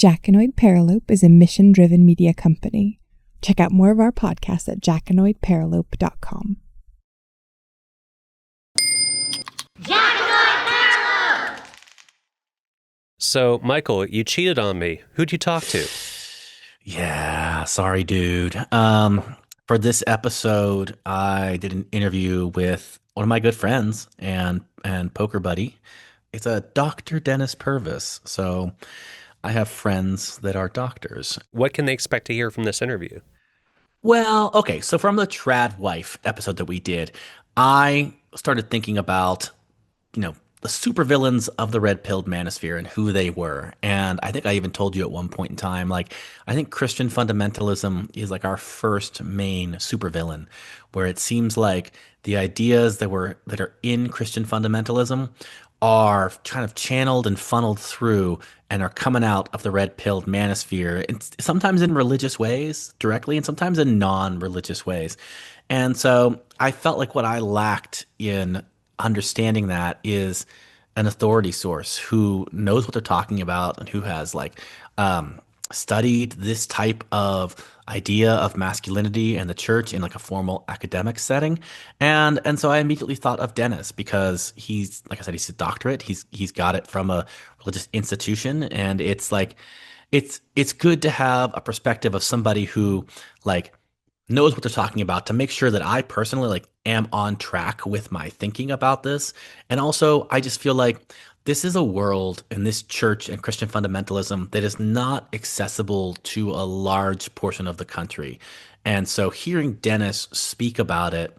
Jackanoid Paralope is a mission-driven media company. Check out more of our podcasts at jackanoidparalope.com. Jackanoid Paralope! So, Michael, you cheated on me. Who'd you talk to? Yeah, sorry, dude. For this episode, I did an interview with one of my good friends and poker buddy. It's a Dr. Dennis Purvis. So I have friends that are doctors. What can they expect to hear from this interview? Well, okay. So from the Trad Wife episode that we did, I started thinking about, the supervillains of the red-pilled manosphere and who they were. And I think I even told you at one point in time, like, I think Christian fundamentalism is like our first main supervillain, where it seems like the ideas that are in Christian fundamentalism are kind of channeled and funneled through and are coming out of the red-pilled manosphere, and sometimes in religious ways directly and sometimes in non-religious ways. And so I felt like what I lacked in understanding that is an authority source who knows what they're talking about and who has studied this type of idea of masculinity and the church in like a formal academic setting. And so I immediately thought of Dennis because he's, like I said, he's a doctorate. He's got it from a religious institution. And it's like, it's good to have a perspective of somebody who like knows what they're talking about to make sure that I personally am on track with my thinking about this. And also I just feel like this is a world in this church and Christian fundamentalism that is not accessible to a large portion of the country. And so hearing Dennis speak about it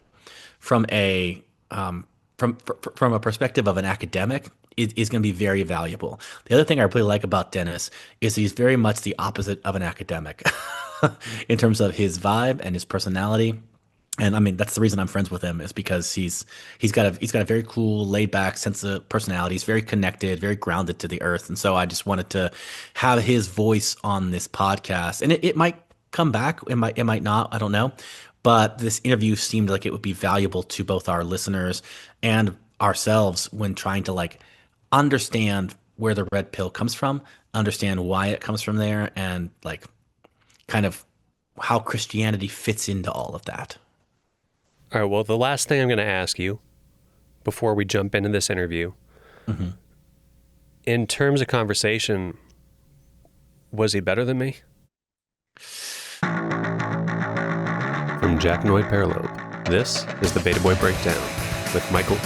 from a from a perspective of an academic is going to be very valuable. The other thing I really like about Dennis is he's very much the opposite of an academic in terms of his vibe and his personality. And I mean, that's the reason I'm friends with him, is because he's got a very cool, laid back sense of personality. He's very connected, very grounded to the earth. And so I just wanted to have his voice on this podcast. And it might come back. It might not. I don't know. But this interview seemed like it would be valuable to both our listeners and ourselves when trying to understand where the red pill comes from, understand why it comes from there, and kind of how Christianity fits into all of that. All right, well, the last thing I'm going to ask you before we jump into this interview, in terms of conversation, was he better than me? From Jackanoid Paralope, this is the Beta Boy Breakdown with Michael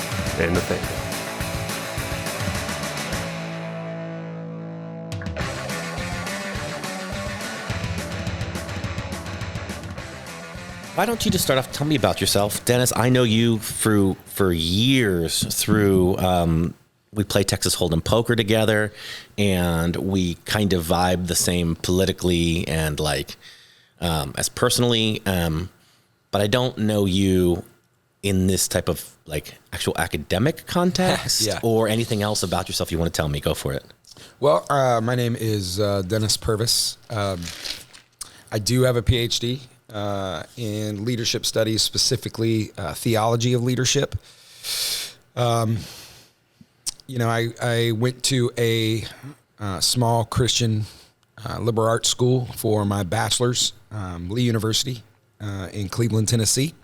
and Nathaniel. Why don't you just start off? Tell me about yourself, Dennis. I know you for years through. We play Texas Hold'em poker together, and we kind of vibe the same politically and as personally. But I don't know you in this type of actual academic context or anything else about yourself you want to tell me. Go for it. Well, my name is Dennis Purvis. I do have a PhD. In leadership studies, specifically theology of leadership. I went to a small Christian liberal arts school for my bachelor's, Lee University in Cleveland, Tennessee.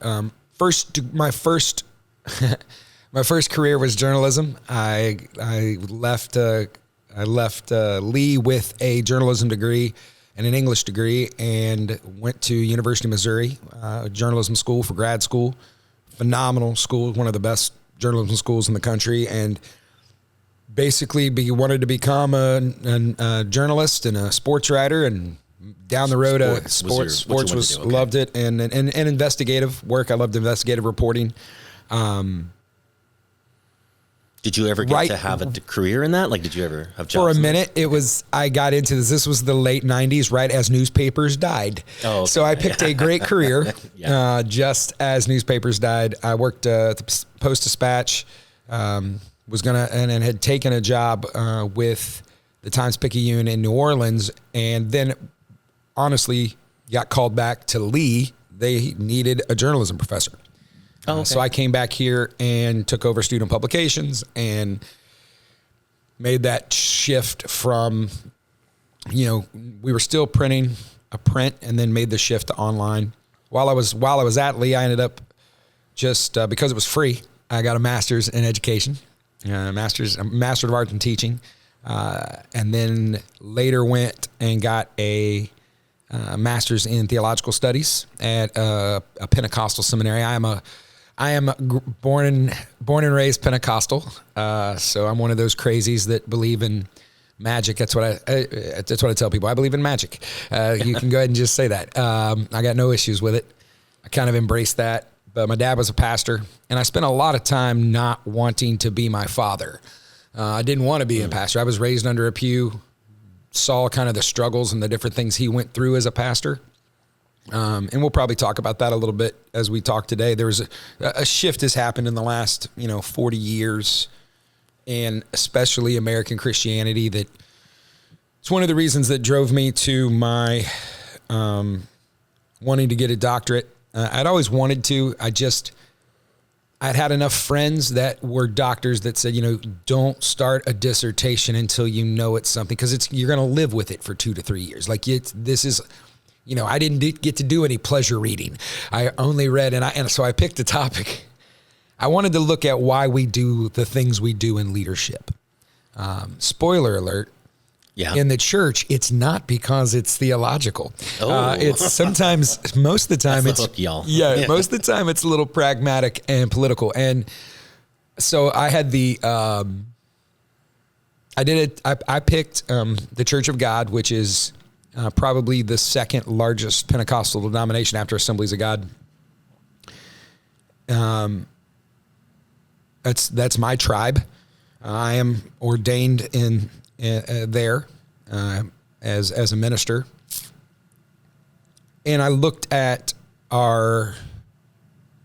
My first career was journalism. I left Lee with a journalism degree and an English degree, and went to University of Missouri, journalism school for grad school. Phenomenal school, one of the best journalism schools in the country, and basically wanted to become a journalist and a sports writer, and down the road, sports was okay. Loved it, and investigative work. I loved investigative reporting. Did you ever get to have a career in that? Did you ever have jobs? For a minute, I got into this. This was the late 90s, right as newspapers died. Oh, okay. So I picked a great career just as newspapers died. I worked at the Post-Dispatch, and had taken a job with the Times-Picayune in New Orleans, and then honestly got called back to Lee. They needed a journalism professor. Oh, okay. So I came back here and took over student publications, and made that shift from, we were still printing a print and then made the shift to online. While I was at Lee, I ended up just because it was free, I got a master's in education, a master of arts in teaching, and then later went and got a master's in theological studies at a Pentecostal seminary. I am born and raised Pentecostal, so I'm one of those crazies that believe in magic. That's what I tell people. I believe in magic. You can go ahead and just say that. I got no issues with it. I kind of embraced that. But my dad was a pastor, and I spent a lot of time not wanting to be my father. I didn't want to be a pastor. I was raised under a pew, saw kind of the struggles and the different things he went through as a pastor. And we'll probably talk about that a little bit as we talk today. There was a shift has happened in the last, 40 years, and especially American Christianity. That it's one of the reasons that drove me to my wanting to get a doctorate. I'd always wanted to. I'd had enough friends that were doctors that said, don't start a dissertation until you know it's something, because you're going to live with it for 2 to 3 years. Like this is. I didn't get to do any pleasure reading. I only read, and so I picked a topic. I wanted to look at why we do the things we do in leadership. Spoiler alert. Yeah. In the church, it's not because it's theological. It's sometimes, most of the time, That's the hook, y'all. Yeah, most of the time it's a little pragmatic and political. And so I had I picked the Church of God, which is probably the second largest Pentecostal denomination after Assemblies of God. That's my tribe. I am ordained in there as a minister, and I looked at our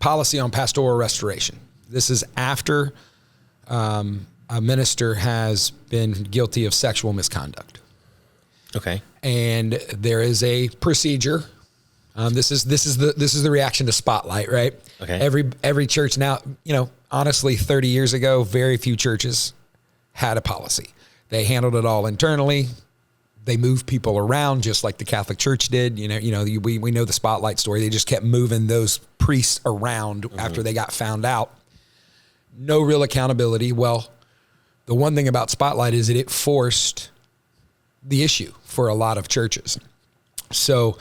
policy on pastoral restoration. This is after a minister has been guilty of sexual misconduct. Okay. And there is a procedure. This is the reaction to Spotlight, right? Okay. Every church now, honestly, 30 years ago, very few churches had a policy. They handled it all internally. They moved people around just like the Catholic Church did. We know the Spotlight story. They just kept moving those priests around after they got found out. No real accountability. Well, the one thing about Spotlight is that it forced the issue for a lot of churches. So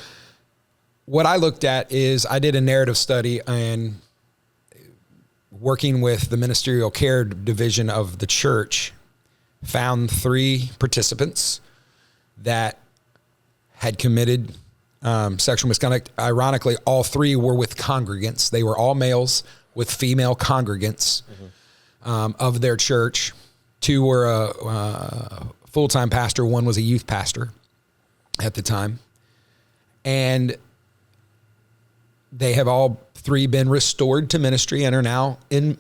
what I looked at is I did a narrative study and working with the ministerial care division of the church, found 3 participants that had committed sexual misconduct. Ironically, all 3 were with congregants. They were all males with female congregants of their church. 2 were a full-time pastor. 1 was a youth pastor at the time. And they have all 3 been restored to ministry and are now in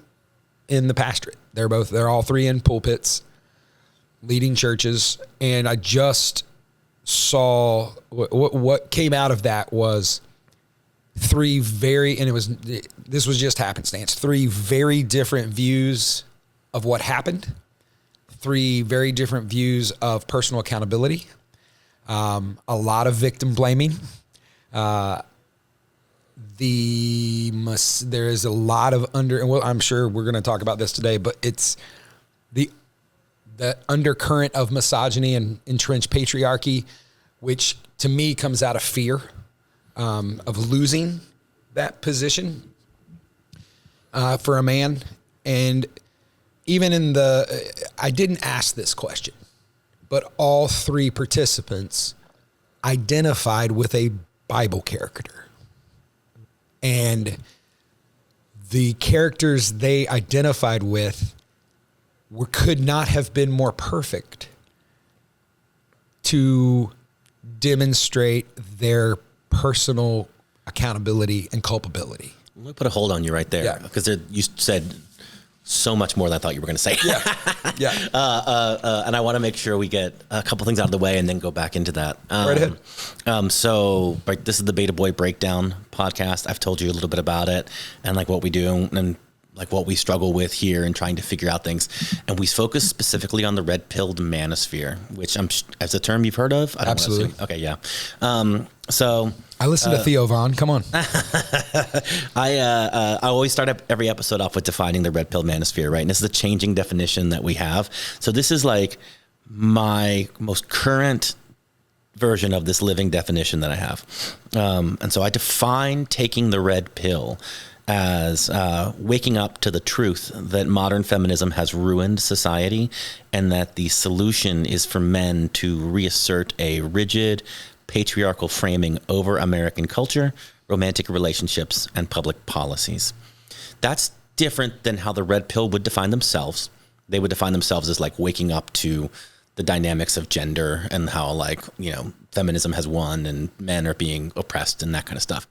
the pastorate. They're all 3 in pulpits, leading churches. And I just saw what came out of that was 3 this was just happenstance, 3 very different views of what happened, 3 very different views of personal accountability, a lot of victim blaming. There is a lot of I'm sure we're going to talk about this today, but it's the undercurrent of misogyny and entrenched patriarchy, which to me comes out of fear of losing that position for a man. And even I didn't ask this question, but all 3 participants identified with a Bible character. And the characters they identified with could not have been more perfect to demonstrate their personal accountability and culpability. Let me put a hold on you right there, because you said so much more than I thought you were going to say. Yeah. And I want to make sure we get a couple things out of the way and then go back into that. Right ahead. This is the Beta Boy Breakdown podcast. I've told you a little bit about it and like what we do. And like what we struggle with here and trying to figure out things. And we focus specifically on the red-pilled manosphere, which as a term you've heard of. Absolutely. Okay. Yeah. So I listen to Theo Von. Come on. I always start up every episode off with defining the red-pilled manosphere, right? And this is a changing definition that we have. So this is like my most current version of this living definition that I have. And so I define taking the red pill as waking up to the truth that modern feminism has ruined society, and that the solution is for men to reassert a rigid patriarchal framing over American culture, romantic relationships, and public policies. That's different than how the red pill would define themselves. They would define themselves as like waking up to the dynamics of gender and how, like, you know, feminism has won and men are being oppressed and that kind of stuff.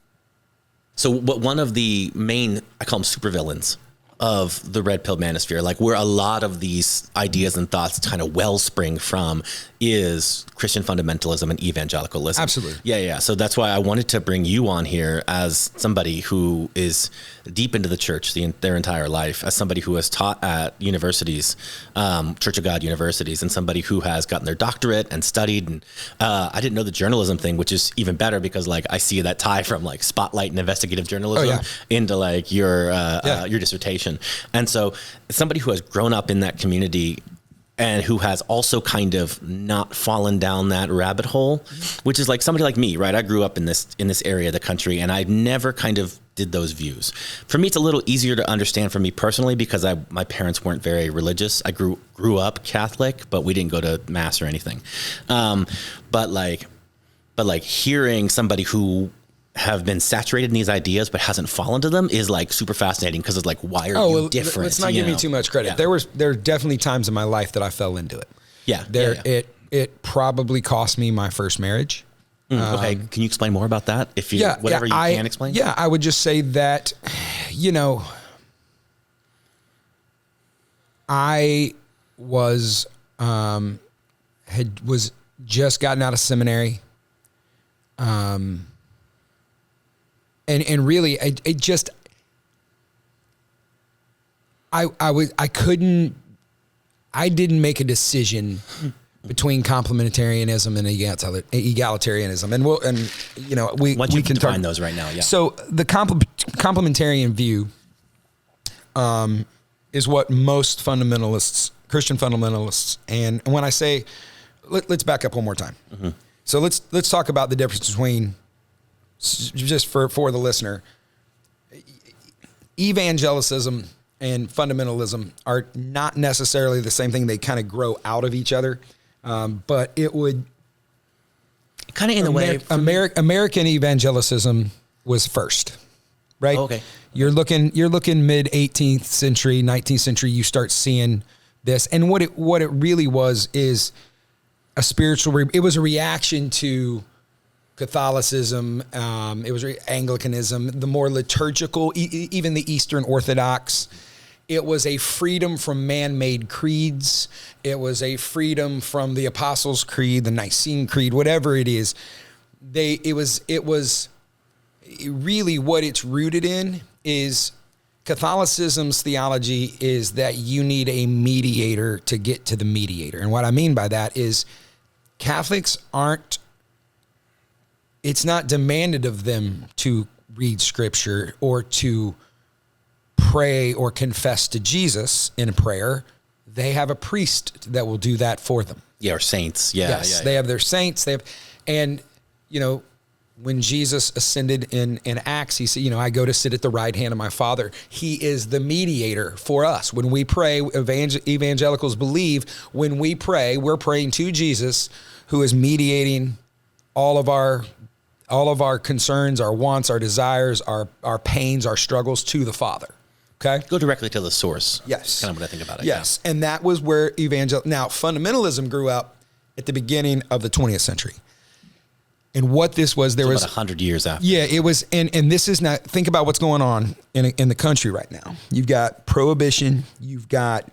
So one of the main, I call them supervillains of the red pill manosphere, like where a lot of these ideas and thoughts kind of wellspring from, is Christian fundamentalism and evangelicalism. Absolutely. Yeah. So that's why I wanted to bring you on here as somebody who is deep into the church their entire life, as somebody who has taught at universities, Church of God universities, and somebody who has gotten their doctorate and studied. And I didn't know the journalism thing, which is even better because like I see that tie from like spotlight and investigative journalism into like your dissertation. And so somebody who has grown up in that community and who has also kind of not fallen down that rabbit hole, which is like somebody like me, right? I grew up in this area of the country, and I never kind of did those views. For me, it's a little easier to understand for me personally because my parents weren't very religious. I grew up Catholic, but we didn't go to mass or anything. But like hearing somebody who have been saturated in these ideas but hasn't fallen to them is like super fascinating, because it's like, why are you different? Let's not give me too much credit. Yeah. There are definitely times in my life that I fell into it. Yeah. It probably cost me my first marriage. Okay. Can you explain more about that? If you can explain? Yeah, I would just say that, you know, I was just gotten out of seminary. And really, I didn't make a decision between complementarianism and egalitarianism. And we can define those right now. Yeah. So the complementarian view is what most fundamentalists, Christian fundamentalists, and when I say, let's back up one more time. Mm-hmm. So let's talk about the difference between, just for the listener, evangelicism and fundamentalism are not necessarily the same thing. They kind of grow out of each other, but it would kind of in the way American evangelicism was first, right? Oh, okay. You're looking mid 18th century, 19th century. You start seeing this, and what it really was is a spiritual. It was a reaction to Catholicism. It was Anglicanism, the more liturgical, even the Eastern Orthodox. It was a freedom from man-made creeds. It was a freedom from the Apostles' Creed, the Nicene Creed, whatever it is. It was really what it's rooted in is Catholicism's theology is that you need a mediator to get to the mediator. And what I mean by that is Catholics it's not demanded of them to read scripture or to pray or confess to Jesus in a prayer. They have a priest that will do that for them. Yeah, or saints. Yeah. Yes, they have their saints. And when Jesus ascended in Acts, he said, I go to sit at the right hand of my Father. He is the mediator for us. When we pray, evangelicals believe when we pray, we're praying to Jesus, who is mediating all of our concerns, our wants, our desires, our pains, our struggles to the Father. Okay? Go directly to the source. Yes. That's kind of what I think about it. Yes. Yeah. And that was where now fundamentalism grew up at the beginning of the 20th century. And what this was, there was about 100 years after. Yeah, it was, and this is not, think about what's going on in the country right now. You've got prohibition, you've got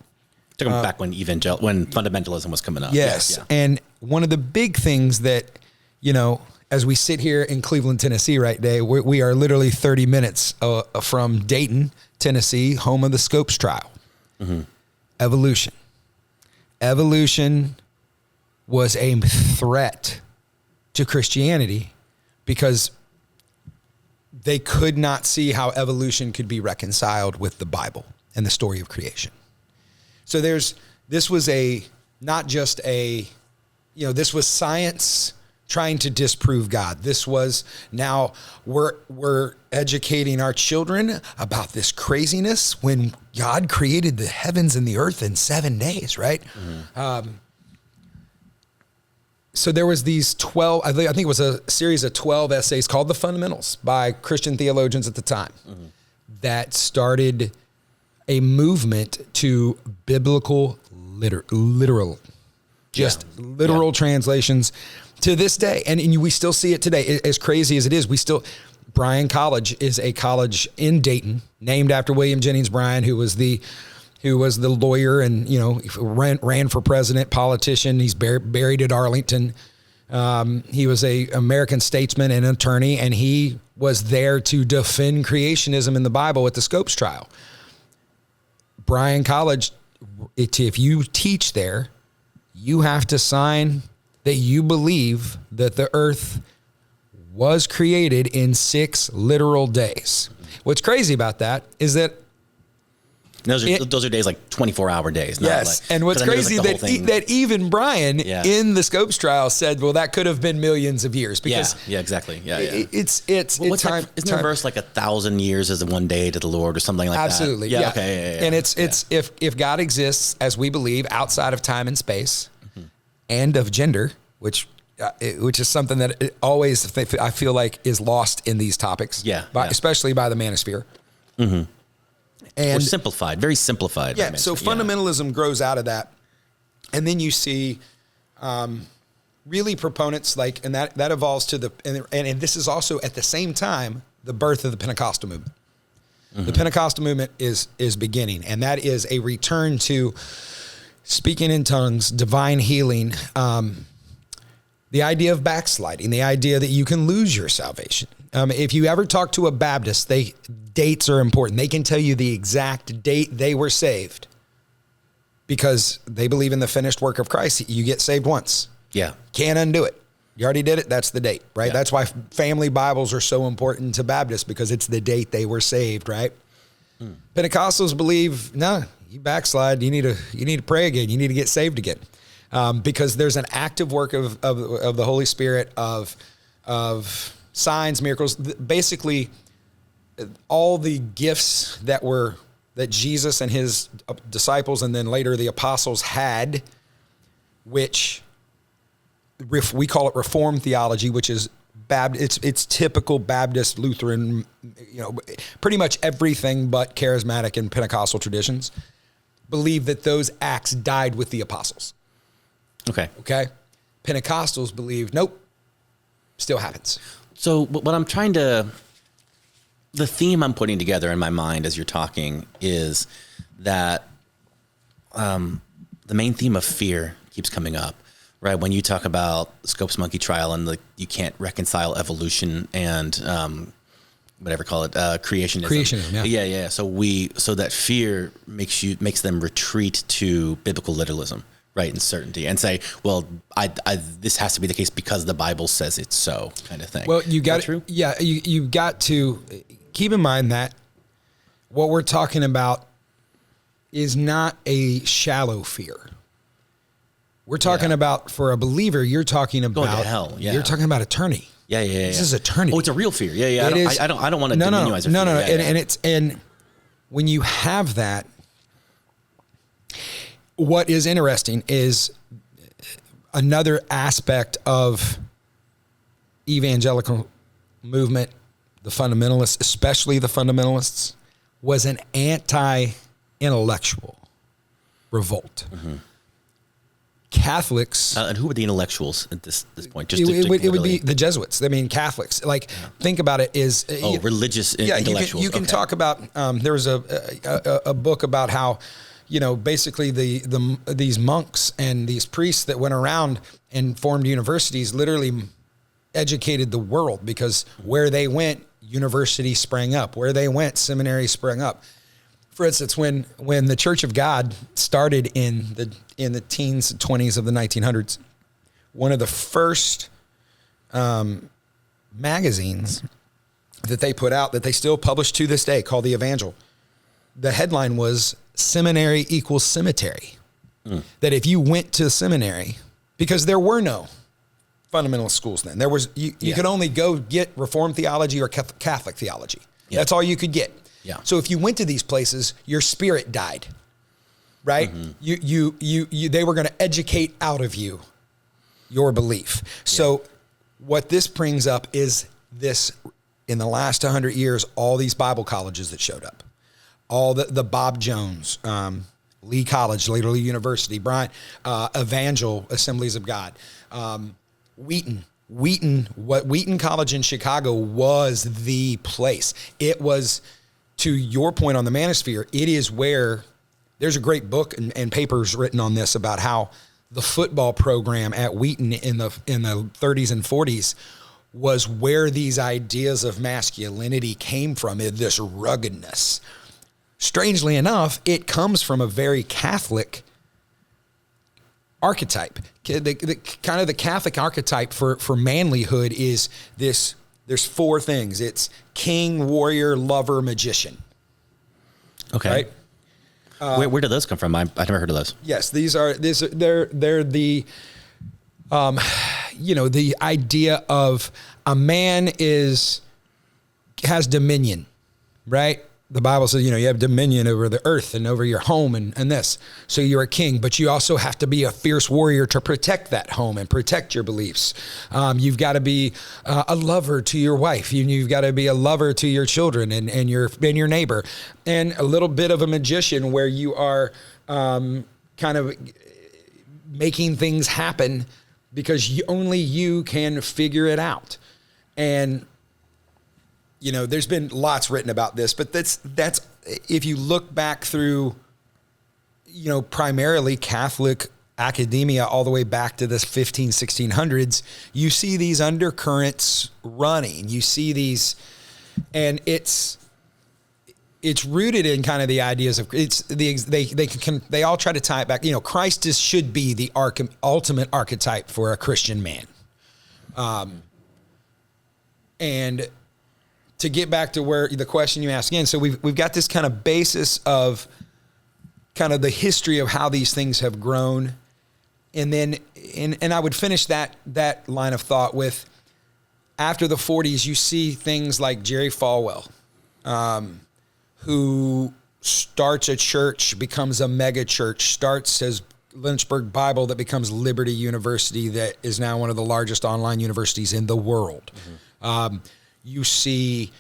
talking back when fundamentalism was coming up. Yes. Yeah. And one of the big things that, as we sit here in Cleveland, Tennessee right now, we are literally 30 minutes from Dayton, Tennessee, home of the Scopes trial. Mm-hmm. Evolution. Evolution was a threat to Christianity because they could not see how evolution could be reconciled with the Bible and the story of creation. So this was not just this was science trying to disprove God. This was, now we're educating our children about this craziness when God created the heavens and the earth in 7 days, right? Mm-hmm. So there was these 12, I think it was a series of 12 essays called The Fundamentals by Christian theologians at the time, mm-hmm. that started a movement to biblical literal translations to this day. And we still see it today. As crazy as it is, Bryan College is a college in Dayton named after William Jennings Bryan, who was the lawyer and, ran for president, politician. He's buried at Arlington. He was a American statesman and attorney, and he was there to defend creationism in the Bible at the Scopes trial. Bryan College, if you teach there, you have to sign that you believe that the earth was created in 6 literal days. What's crazy about that is that those are days like 24-hour days. Yes, and what's crazy that even Bryan in the Scopes trial said, well, that could have been millions of years because exactly. It's time. Isn't there a verse like 1,000 years is one day to the Lord or something like absolutely, that? Okay. And it's if God exists as we believe outside of time and space, mm-hmm. and of gender, which is something that I feel like is lost in these topics, especially by the Manosphere. Mm-hmm. Or simplified, very simplified. Yeah, so fundamentalism grows out of that. And then you see really proponents and that evolves to and this is also at the same time, the birth of the Pentecostal movement. Mm-hmm. The Pentecostal movement is beginning, and that is a return to speaking in tongues, divine healing, the idea of backsliding, the idea that you can lose your salvation. If you ever talk to a Baptist, dates are important. They can tell you the exact date they were saved because they believe in the finished work of Christ. You get saved once. Yeah. Can't undo it. You already did it. That's the date, right? Yeah. That's why family Bibles are so important to Baptists because it's the date they were saved, right? Pentecostals believe, no, you backslide. You need to pray again. You need to get saved again. Because there's an active work of the Holy Spirit of signs, miracles, basically all the gifts that Jesus and his disciples and then later the apostles had, which we call it Reformed theology, which is it's typical Baptist, Lutheran, pretty much everything but charismatic and Pentecostal believe that those acts died with the apostles. Okay. Pentecostals believe, nope, still happens. So what I'm the theme I'm putting together in my mind as you're talking is that the main theme of fear keeps coming up, right? When you talk about the Scopes monkey trial and you can't reconcile evolution and whatever call it creationism. Creationism, yeah. Yeah. So that fear makes them retreat to biblical literalism. Right, and certainty, and say, well, this has to be the case because the Bible says it's so, kind of thing. Well, you got to keep in mind that what we're talking about is not a shallow fear. We're talking about, for a believer, you're talking about going to hell. Yeah. You're talking about eternity. Yeah. This is eternity. Oh, it's a real fear. Yeah. I don't want to minimize it. No. And when you have that. What is interesting is another aspect of evangelical movement, the fundamentalists, especially the fundamentalists, was an anti-intellectual revolt. Mm-hmm. Catholics... and who were the intellectuals at this point? It would be the Jesuits. I mean, Catholics. Think about it is... religious intellectuals. You can talk about... there was a book about how... basically these monks and these priests that went around and formed universities, literally educated the world, because where they went, universities sprang up. Where they went, seminaries sprang up. For instance, when the Church of God started in the teens and 20s of the 1900s, one of the first magazines that they put out, that they still publish to this day, called The Evangel, the headline was "Seminary equals cemetery." That if you went to seminary, because there were no fundamentalist schools then, there was you could only go get Reformed theology or Catholic theology. Yeah. That's all you could get. Yeah. So if you went to these places, your spirit died, right? Mm-hmm. They were going to educate out of you your belief. Yeah. So what this brings up is this: in the last 100 years, all these Bible colleges that showed up, all the Bob Jones, Lee College, later Lee University, Bryant, Evangel, Assemblies of God, Wheaton College in Chicago was the place. It was, to your point on the Manosphere, it is where there's a great book and papers written on this about how the football program at Wheaton in the 30s and 40s was where these ideas of masculinity came from, this ruggedness. Strangely enough, it comes from a very Catholic archetype. Kind of the Catholic archetype for manlyhood is this. There's four things. It's king, warrior, lover, magician. Okay. Right? Where did those come from? I've never heard of those. Yes, they're the the idea of a man has dominion, right? The Bible says, you have dominion over the earth and over your home and this. So you're a king, but you also have to be a fierce warrior to protect that home and protect your beliefs. You've got to be a lover to your wife. You've got to be a lover to your children and your neighbor, and a little bit of a magician where you are kind of making things happen because only you can figure it out. And there's been lots written about this, but that's if you look back through, primarily Catholic academia all the way back to the 1600s, you see these undercurrents running. You see these, and it's rooted in kind of the ideas of they all try to tie it back. Christ should be the ultimate archetype for a Christian man, and to get back to where the question you asked again, so we've got this kind of basis of kind of the history of how these things have grown, and then and I would finish that line of thought with, after the 40s, you see things like Jerry Falwell, who starts a church, becomes a mega church, starts his Lynchburg Bible that becomes Liberty University, that is now one of the largest online universities in the world. Mm-hmm. You see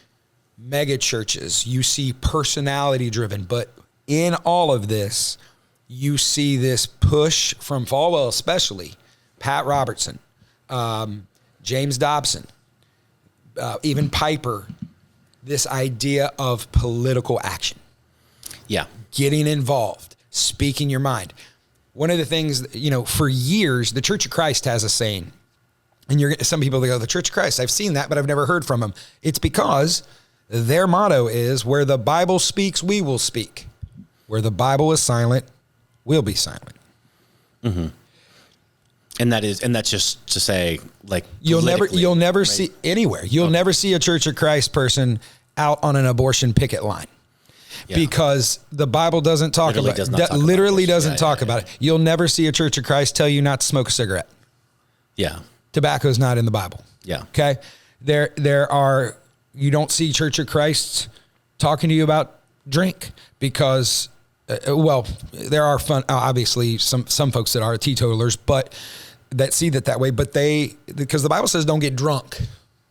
mega churches, you see personality driven, but in all of this, you see this push from Falwell, especially Pat Robertson, James Dobson, even Piper, this idea of political action. Yeah. Getting involved, speaking your mind. One of the things, for years, the Church of Christ has a saying. And some people, they go, the Church of Christ, I've seen that, but I've never heard from them. It's because their motto is, where the Bible speaks, we will speak. Where the Bible is silent, we'll be silent. Mm-hmm. And that's just to say, like, you'll never see anywhere. You'll never see a Church of Christ person out on an abortion picket line. Yeah. Because the Bible doesn't talk about it. Literally doesn't talk about it. You'll never see a Church of Christ tell you not to smoke a cigarette. Yeah. Tobacco is not in the Bible. Yeah. Okay. You don't see Church of Christ talking to you about drink, because, there are obviously some folks that are teetotalers, but that see that way, but because the Bible says don't get drunk.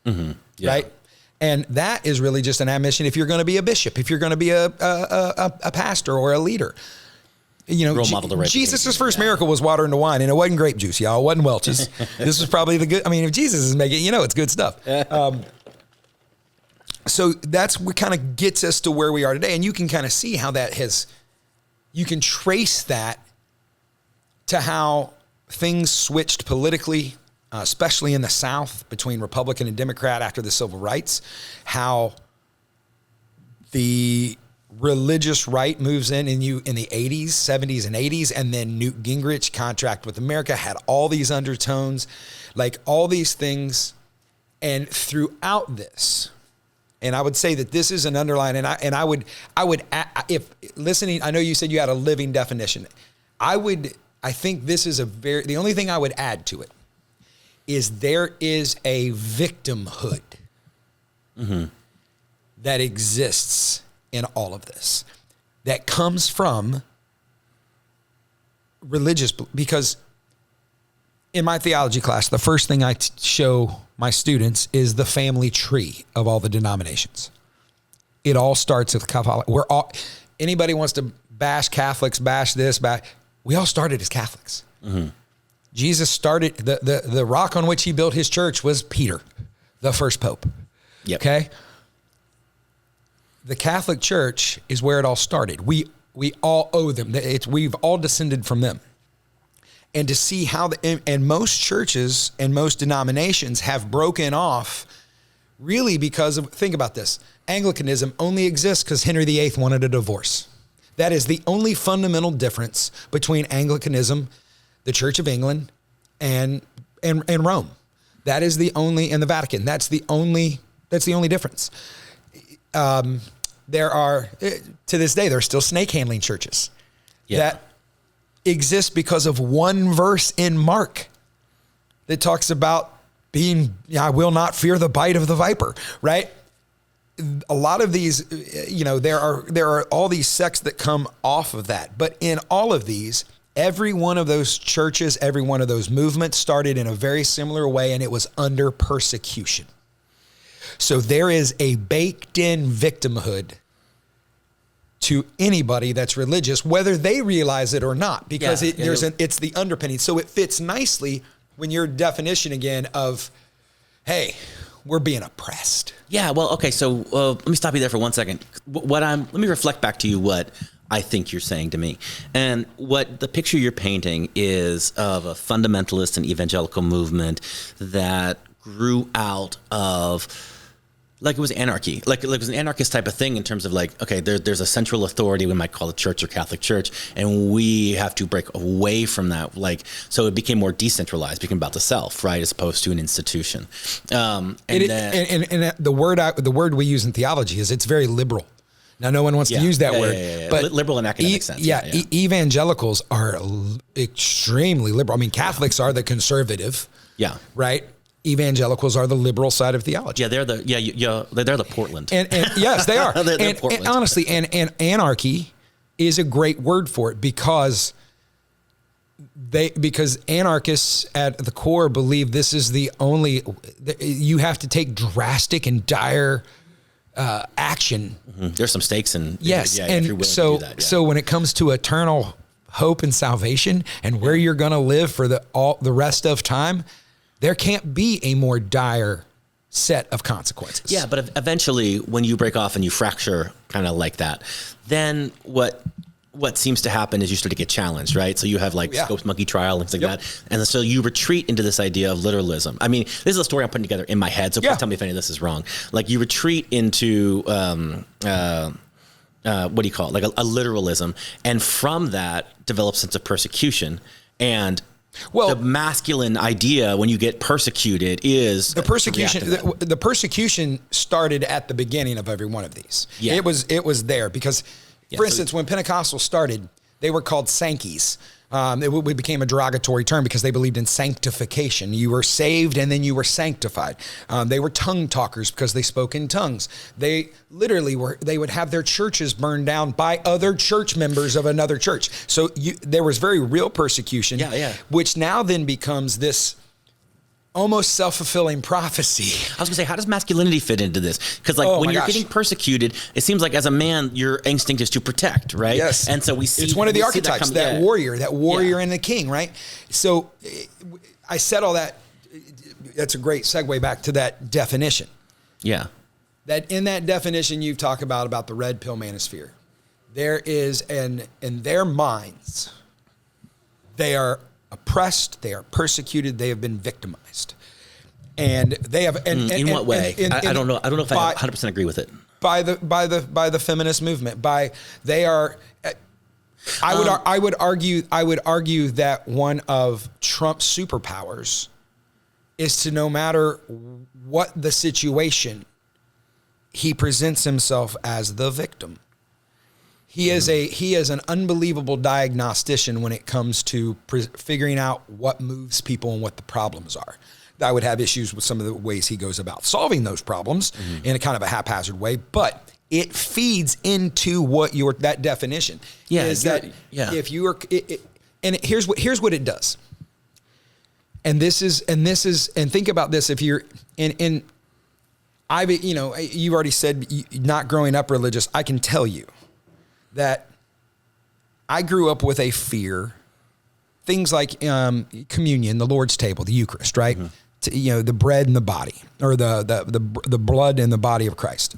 Mm-hmm. Yeah. Right. And that is really just an admission. If you're going to be a bishop, if you're going to be a pastor or a leader, role model to Jesus' first miracle was water into wine, and it wasn't grape juice, y'all. It wasn't Welch's. This was probably the good. I mean, if Jesus is making it, it's good stuff. So that's what kind of gets us to where we are today. And you can kind of see how you can trace that to how things switched politically, especially in the South between Republican and Democrat after the civil rights, how the religious right moves in the 80s, 70s, and 80s, and then Newt Gingrich Contract with America had all these undertones, like all these things. And throughout this, and I would say that this is an underline, and I would, if listening, I know you said you had a living definition. I think this is the only thing I would add to it is there is a victimhood that exists in all of this that comes from religious, because in my theology class, the first thing I show my students is the family tree of all the denominations. It all starts with Catholic. Anybody wants to bash Catholics, bash this, we all started as Catholics. Jesus started, the rock on which he built his church was Peter, the first pope. Yep. Okay? The Catholic Church is where it all started. We all owe them. We've all descended from them. And to see how and most churches and most denominations have broken off really because of, think about this, Anglicanism only exists because Henry VIII wanted a divorce. That is the only fundamental difference between Anglicanism, the Church of England, and Rome. That is the only, and the Vatican. That's the only difference. There are, to this day, there are still snake handling churches that exist because of one verse in Mark that talks about I will not fear the bite of the viper, right? A lot of these, there are all these sects that come off of that. But in all of these, every one of those churches, every one of those movements started in a very similar way, and it was under persecution. So there is a baked in victimhood to anybody that's religious, whether they realize it or not, because it's the underpinning. So it fits nicely when your definition again of, hey, we're being oppressed. Yeah. Well, okay. So let me stop you there for 1 second. Let me reflect back to you what I think you're saying to me, and what the picture you're painting is of a fundamentalist and evangelical movement that grew out of, like, it was anarchy, like it was an anarchist type of thing in terms of like, okay, there's a central authority we might call the church or Catholic Church, and we have to break away from that. Like, so it became more decentralized, became about the self, right, as opposed to an institution. And the word we use in theology is it's very liberal. Now, no one wants to use that word, but liberal in academic sense. Evangelicals are extremely liberal. I mean, Catholics are the conservative, right? Evangelicals are the liberal side of theology. Yeah, they're the Portland. And yes, they are. they're Portland. And honestly, and anarchy is a great word for it because anarchists at the core believe this is the only, you have to take drastic and dire action. There's some stakes in and so when it comes to eternal hope and salvation and where you're going to live for the rest of time, there can't be a more dire set of consequences. Yeah, but eventually when you break off and you fracture kind of like that, then what seems to happen is you start to get challenged, right? So you have like Scopes Monkey Trial and things like that. And so you retreat into this idea of literalism. I mean, this is a story I'm putting together in my head, so please tell me if any of this is wrong. Like you retreat into, what do you call it? Like a literalism. And from that develops a sense of persecution. And the masculine idea when you get persecuted is the persecution. The persecution started at the beginning of every one of these. Yeah. It was there because, for instance, when Pentecostals started, they were called Sankies. It became a derogatory term because they believed in sanctification. You were saved and then you were sanctified. They were tongue talkers because they spoke in tongues. They literally they would have their churches burned down by other church members of another church. So there was very real persecution, which now then becomes this almost self-fulfilling prophecy. I was gonna say, how does masculinity fit into this? Because when you're getting persecuted, it seems like as a man, your instinct is to protect, right? Yes. And so we see it's one of the archetypes, that warrior and the king, right? So I said all that. That's a great segue back to that definition. Yeah. That in that definition you talk about the red pill manosphere. There is in their minds, they are oppressed, they are persecuted, they have been victimized. And they have in what way? I don't know. I don't know if I 100% agree with it. By the feminist movement. I would argue that one of Trump's superpowers is to, no matter what the situation, he presents himself as the victim. He is an unbelievable diagnostician when it comes to figuring out what moves people and what the problems are. I would have issues with some of the ways he goes about solving those problems in a kind of a haphazard way, but it feeds into that definition. Yeah, if you are, and here's what it does. And think about this. If you're you've already said not growing up religious. I can tell you that I grew up with a fear. Things like communion, the Lord's table, the Eucharist, right? The bread and the body, or the blood and the body of Christ.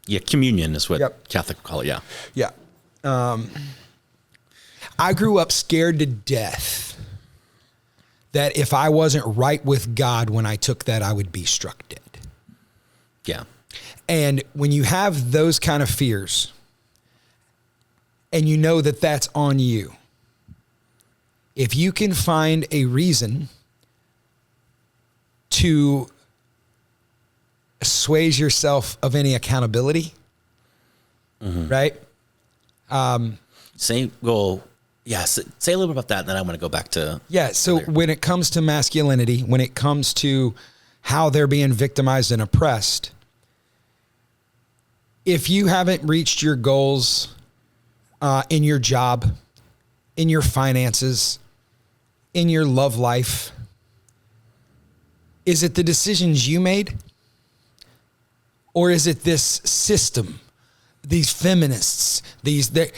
Yeah, communion is what Catholic call it. Yeah. I grew up scared to death that if I wasn't right with God when I took that, I would be struck dead. Yeah. And when you have those kind of fears, and you know that that's on you, if you can find a reason to assuage yourself of any accountability, right? Say a little bit about that, and then I want to go back to... Yeah, so when it comes to masculinity, when it comes to how they're being victimized and oppressed, if you haven't reached your goals in your job, in your finances, in your love life, is it the decisions you made? Or is it this system, these feminists,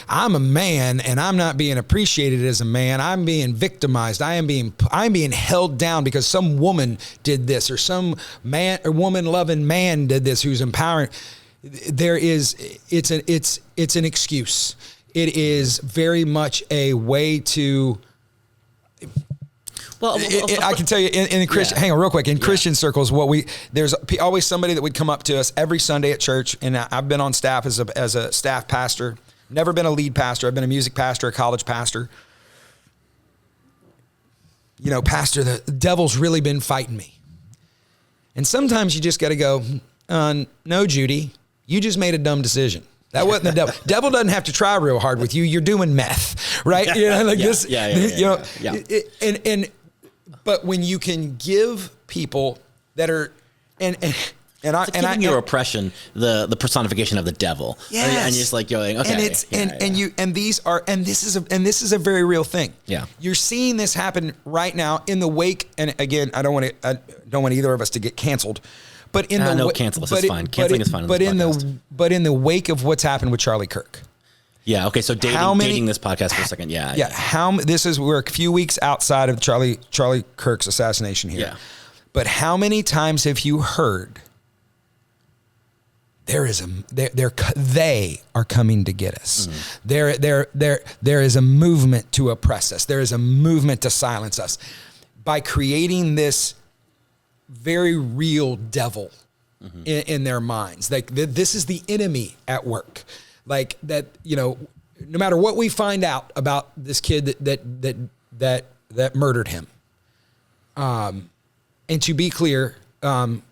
I'm a man and I'm not being appreciated as a man. I'm being victimized. I'm being held down because some woman did this, or some man or woman loving man did this who's empowering. It's an excuse. It is very much a way to... Well, I can tell you in Christian, hang on real quick. In Christian circles, there's always somebody that would come up to us every Sunday at church. And I've been on staff as a staff pastor, never been a lead pastor. I've been a music pastor, a college pastor. Pastor, the devil's really been fighting me. And sometimes you just got to go, no, Judy, you just made a dumb decision. That wasn't the devil. Devil doesn't have to try real hard with you. You're doing meth, right? But when you can give people that are, giving your oppression the personification of the devil, and you're just like going, okay, this is a very real thing. Yeah, you're seeing this happen right now in the wake. And again, I don't want either of us to get canceled. But cancel us. It's fine. Canceling is fine. But in the wake of what's happened with Charlie Kirk. Yeah. Okay. So dating this podcast for a second. Yeah. Yeah. We're a few weeks outside of Charlie Kirk's assassination here. Yeah. But how many times have you heard they are coming to get us? There is a movement to oppress us. There is a movement to silence us by creating this very real devil in their minds. Like this is the enemy at work. Like that, no matter what we find out about this kid that murdered him. And to be clear,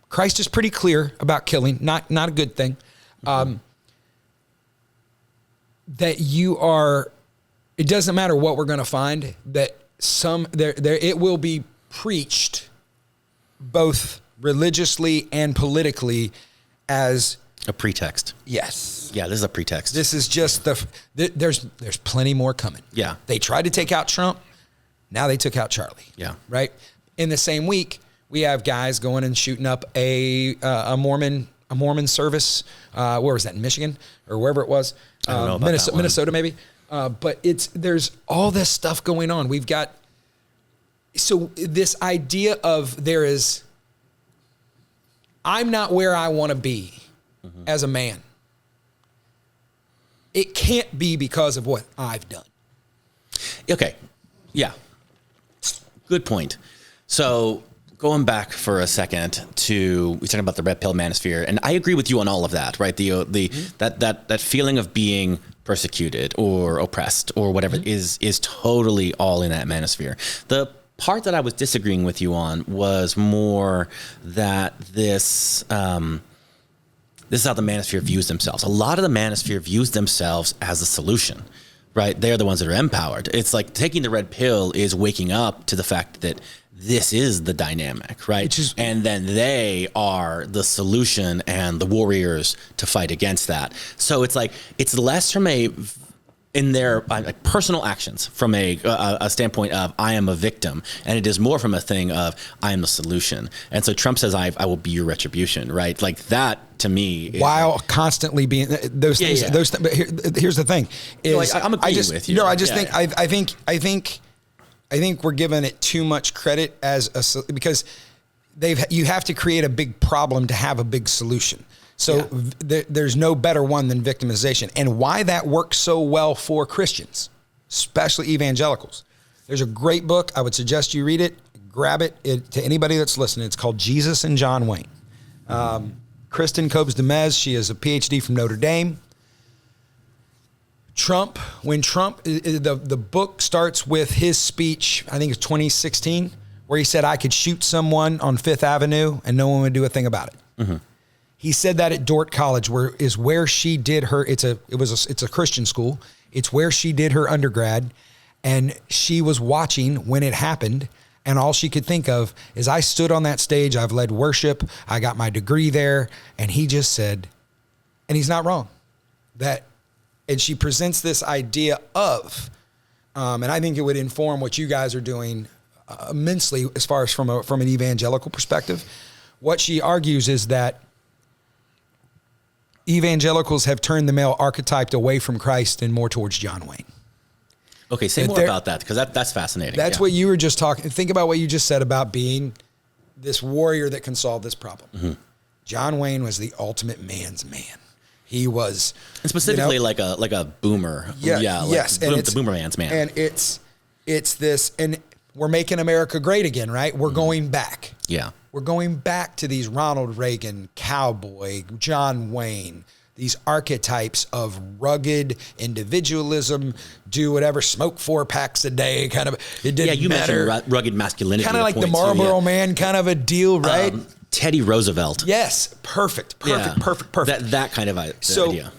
Christ is pretty clear about killing, not a good thing. That you are, it doesn't matter what we're going to find, that it will be preached both religiously and politically as a pretext. Yes. Yeah, this is a pretext. This is just there's plenty more coming. Yeah. They tried to take out Trump. Now they took out Charlie. Yeah. Right? In the same week, we have guys going and shooting up a Mormon service. Where was that, in Michigan or wherever it was? I don't know about that one. Minnesota maybe. But there's all this stuff going on. We've got, so this idea of I'm not where I want to be as a man. It can't be because of what I've done. Okay. Yeah. Good point. So going back for a second we talking about the red pill manosphere, and I agree with you on all of that, right? That feeling of being persecuted or oppressed or whatever is totally all in that manosphere. The part that I was disagreeing with you on was more that this is how the manosphere views themselves. A lot of the manosphere views themselves as a solution, right? They're the ones that are empowered. It's like taking the red pill is waking up to the fact that this is the dynamic, right? And then they are the solution and the warriors to fight against that. So it's like, it's less from in their personal actions from a standpoint of I am a victim, and it is more from a thing of I am the solution. And so Trump says I will be your retribution, right? Like that to me is, while constantly being those things. Yeah. But here's the thing: is I'm agreeing with you. No, I just think I think we're giving it too much credit because you have to create a big problem to have a big solution. So there's no better one than victimization. And why that works so well for Christians, especially evangelicals. There's a great book. I would suggest you read it. Grab it to anybody that's listening. It's called Jesus and John Wayne. Kristen Cobes-Demez, she is a PhD from Notre Dame. The book starts with his speech, I think it's 2016, where he said, I could shoot someone on Fifth Avenue and no one would do a thing about it. Mm-hmm. He said that at Dordt College, where she did her. It's a Christian school. It's where she did her undergrad, and she was watching when it happened. And all she could think of is, I stood on that stage. I've led worship. I got my degree there. And he just said, and he's not wrong, and she presents this idea of, and I think it would inform what you guys are doing immensely as far as from an evangelical perspective. What she argues is that evangelicals have turned the male archetype away from Christ and more towards John Wayne. Okay, say more about that, because that's fascinating. That's what you were just talking. Think about what you just said about being this warrior that can solve this problem. Mm-hmm. John Wayne was the ultimate man's man. He was, and specifically like a boomer. Yeah, yes, the boomer man's man. And it's this, and we're making America great again, right? We're going back. Yeah. We're going back to these Ronald Reagan, cowboy, John Wayne, these archetypes of rugged individualism, do whatever, smoke 4 packs a day, kind of, it didn't matter. Mentioned rugged masculinity. Kind of like the Marlboro Man kind of a deal, right? Teddy Roosevelt. Yes, perfect. That kind of idea.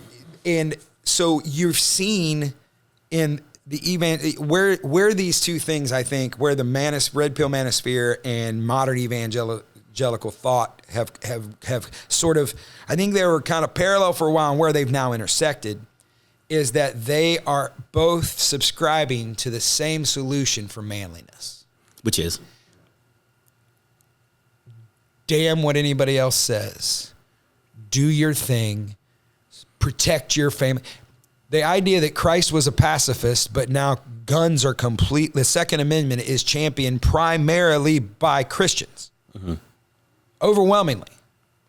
And so you've seen in the where these two things, I think, where the red pill manosphere and modern evangelical thought have sort of, I think they were kind of parallel for a while, and where they've now intersected is that they are both subscribing to the same solution for manliness, which is, damn what anybody else says, do your thing, protect your family. The idea that Christ was a pacifist, but now guns are complete. The Second Amendment is championed primarily by Christians, overwhelmingly.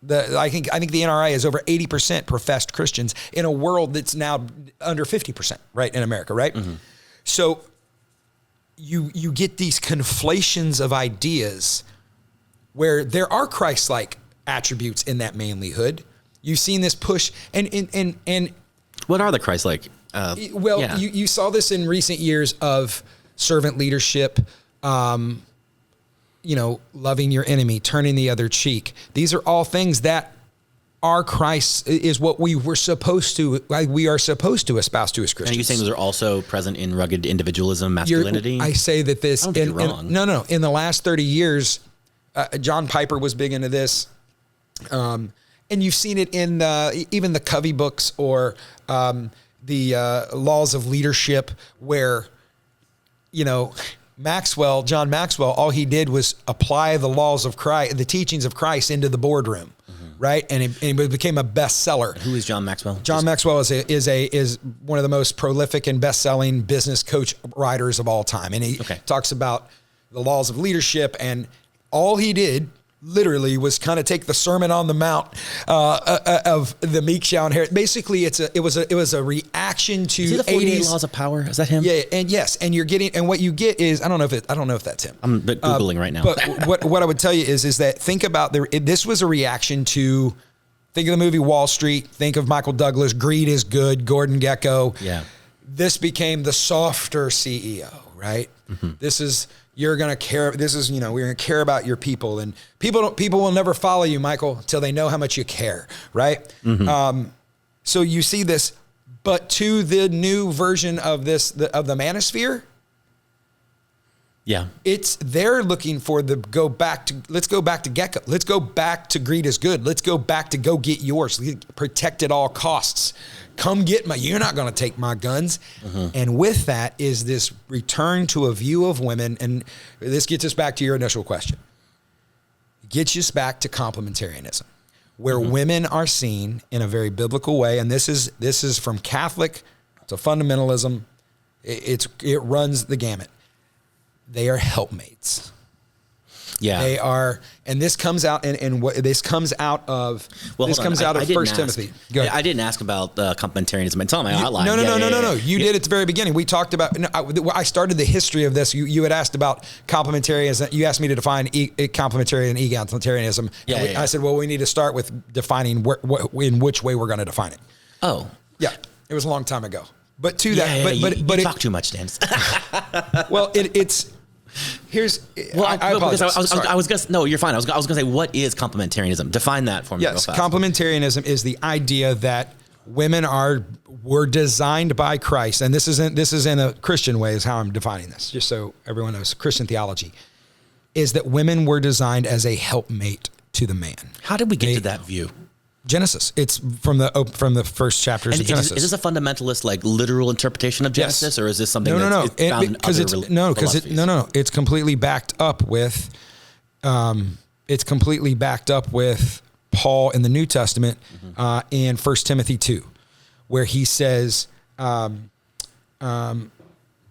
I think the NRA is over 80% professed Christians in a world that's now under 50%, right, in America, right? Mm-hmm. So you get these conflations of ideas where there are Christ-like attributes in that manlyhood. You've seen this push, and what are the Christ-like? You saw this in recent years of servant leadership, loving your enemy, turning the other cheek. These are all things that are Christ, is what we are supposed to espouse to as Christians. And are you saying those are also present in rugged individualism, masculinity? I say that this, I don't think you're wrong. No. In the last 30 years, John Piper was big into this. And you've seen it in even the Covey books or the Laws of Leadership, where, John Maxwell, all he did was apply the laws of Christ, the teachings of Christ, into the boardroom, right? And it became a bestseller. And who is John Maxwell? John Maxwell is one of the most prolific and best-selling business coach writers of all time, and he talks about the laws of leadership, and all he did literally was kind of take the Sermon on the Mount of the meek shall inherit. Basically, it was a reaction to Is it the 48 80s Laws of Power? Is that him? Yeah, and yes, and you're getting, and what you get is, I don't know if that's him. I'm Googling right now. But what I would tell you is that think about this was a reaction to, think of the movie Wall Street, think of Michael Douglas, Greed is Good, Gordon Gekko. Yeah. This became the softer CEO, right? Mm-hmm. This is, you're going to care. This is, we're going to care about your people, and people will never follow you, Michael, until they know how much you care. Right. Mm-hmm. So you see this, but to the new version of of the Manosphere. Yeah. They're looking for let's go back to Gekko. Let's go back to Greed is Good. Let's go back to go get yours. Protect at all costs. Come get you're not going to take my guns. Mm-hmm. And with that is this return to a view of women. And this gets us back to your initial question. It gets us back to complementarianism, where mm-hmm. women are seen in a very biblical way. And this is from Catholic to fundamentalism. It runs the gamut. They are helpmates. Yeah, they are, and this comes out, this comes out of 1 Timothy. Go ahead. I didn't ask about complementarianism. I told my outline. No. You did at the very beginning. We talked about. I started the history of this. You had asked about complementarianism. You asked me to define complementarian and egalitarianism. I said, well, we need to start with defining in which way we're going to define it. Oh, yeah, it was a long time ago. But to you talk too much, Dan. Well, it's. Here's. Well, I apologize. I was gonna. No, you're fine. I was gonna say, what is complementarianism? Define that for me. Yes, complementarianism is the idea that women were designed by Christ, and this is in a Christian way is how I'm defining this, just so everyone knows. Christian theology is that women were designed as a helpmate to the man. How did we get to that view? Genesis. It's from the first chapters of Genesis. Is this a fundamentalist, literal interpretation of Genesis, or is this something No. No. It's completely backed up with, Paul in the New Testament, mm-hmm. In 1 Timothy 2, where he says,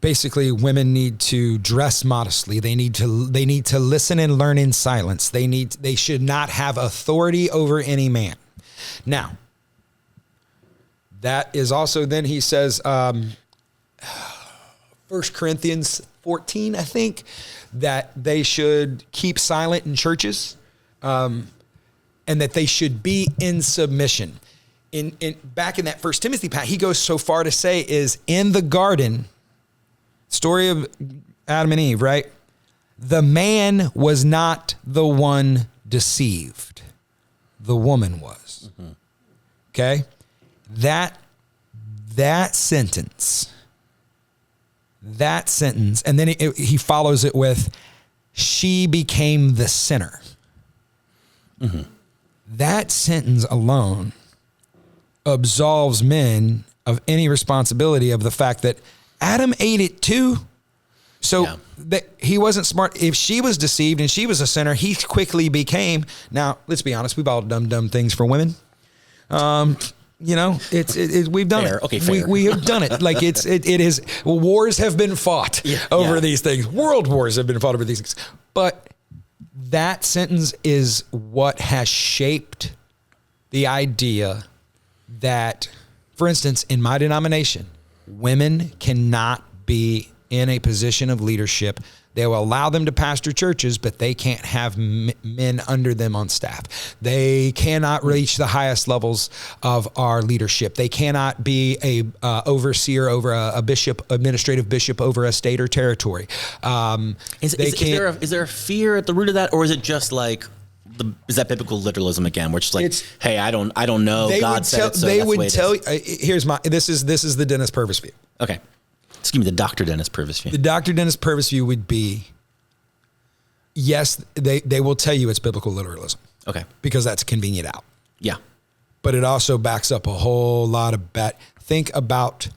basically, women need to dress modestly. They need to listen and learn in silence. They should not have authority over any man. Now, that is also, then he says, 1 Corinthians 14, I think, that they should keep silent in churches, and that they should be in submission. Back in that 1 Timothy part, he goes so far to say is in the garden, story of Adam and Eve, right? The man was not the one deceived. The woman was. Mm-hmm. Okay? That sentence, and then he follows it with, she became the sinner. Mm-hmm. That sentence alone absolves men of any responsibility of the fact that Adam ate it too. So that he wasn't smart. If she was deceived and she was a sinner, he quickly became. Now, let's be honest. We've all done dumb things for women. We've done fair. it. Okay, fair. We have done it. Like it is. Wars have been fought over these things. World wars have been fought over these things. But that sentence is what has shaped the idea that, for instance, in my denomination, women cannot be in a position of leadership. They will allow them to pastor churches, but they can't have men under them on staff. They cannot reach the highest levels of our leadership. They cannot be a overseer over a bishop, administrative bishop over a state or territory. Is there a fear at the root of that, or is it just like is that biblical literalism again, where it's like, hey, I don't know. God said it, so they that's would the way tell you. This is the Dennis Purvis view. Okay. Just give me the Dr. Dennis Purvis view. The Dr. Dennis Purvis view would be, yes, they will tell you it's biblical literalism. Okay. Because that's convenient out. Yeah. But it also backs up a whole lot of think about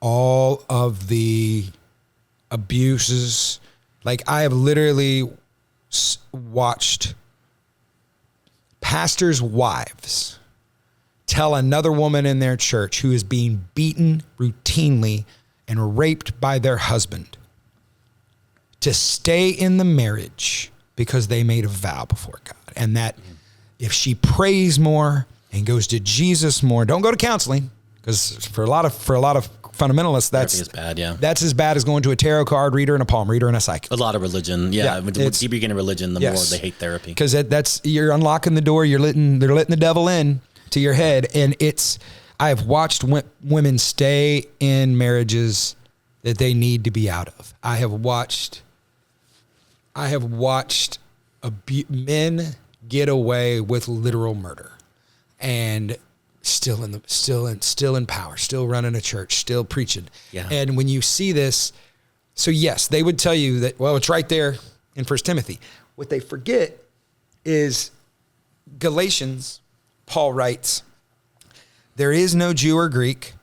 all of the abuses. Like, I have literally watched pastors' wives tell another woman in their church who is being beaten routinely and raped by their husband to stay in the marriage because they made a vow before God. And that if she prays more and goes to Jesus more, don't go to counseling, because for a lot of fundamentalists, that's bad. Yeah, that's as bad as going to a tarot card reader and a palm reader and a psychic. A lot of religion. Yeah, the deeper you get into religion, the more they hate therapy. Because that's you're unlocking the door. They're letting the devil in to your head, and I've watched women stay in marriages that they need to be out of. I have watched men get away with literal murder, and still in power, still running a church, still preaching. Yeah. And when you see this, so yes, they would tell you that, well, it's right there in 1 Timothy. What they forget is Galatians, Paul writes, there is no Jew or Greek,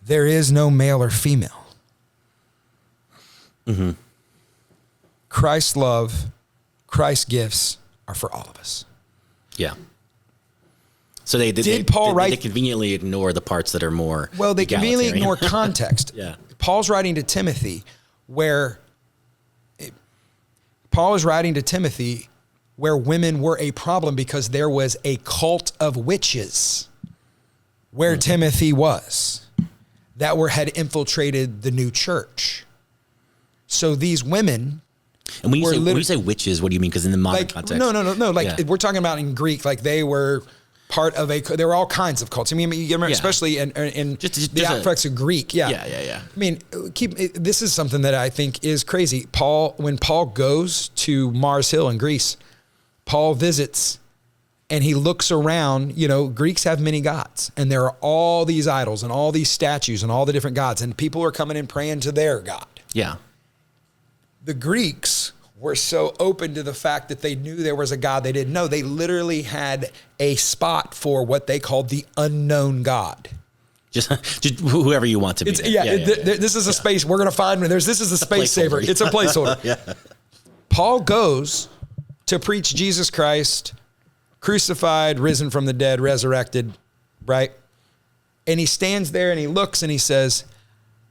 there is no male or female. Mm-hmm. Christ's love, Christ's gifts are for all of us. Yeah. So they conveniently ignore the parts that are more well. They conveniently ignore context. Yeah. Paul's writing to Timothy, where women were a problem because there was a cult of witches where Timothy was that had infiltrated the new church. So these women. And when you say witches, what do you mean? Because in the modern context, no. We're talking about in Greek, like they were part of there were all kinds of cults. I mean, especially in just the aspects of Greek. Yeah. I mean, this is something that I think is crazy. When Paul goes to Mars Hill in Greece, Paul visits and he looks around. Greeks have many gods, and there are all these idols and all these statues and all the different gods, and people are coming and praying to their god. Yeah. The Greeks were so open to the fact that they knew there was a God they didn't know. They literally had a spot for what they called the unknown God. Just whoever you want to be. This is a space we're going to find. This is a space saver. It's a placeholder. Yeah. Paul goes to preach Jesus Christ, crucified, risen from the dead, resurrected, right? And he stands there and he looks and he says,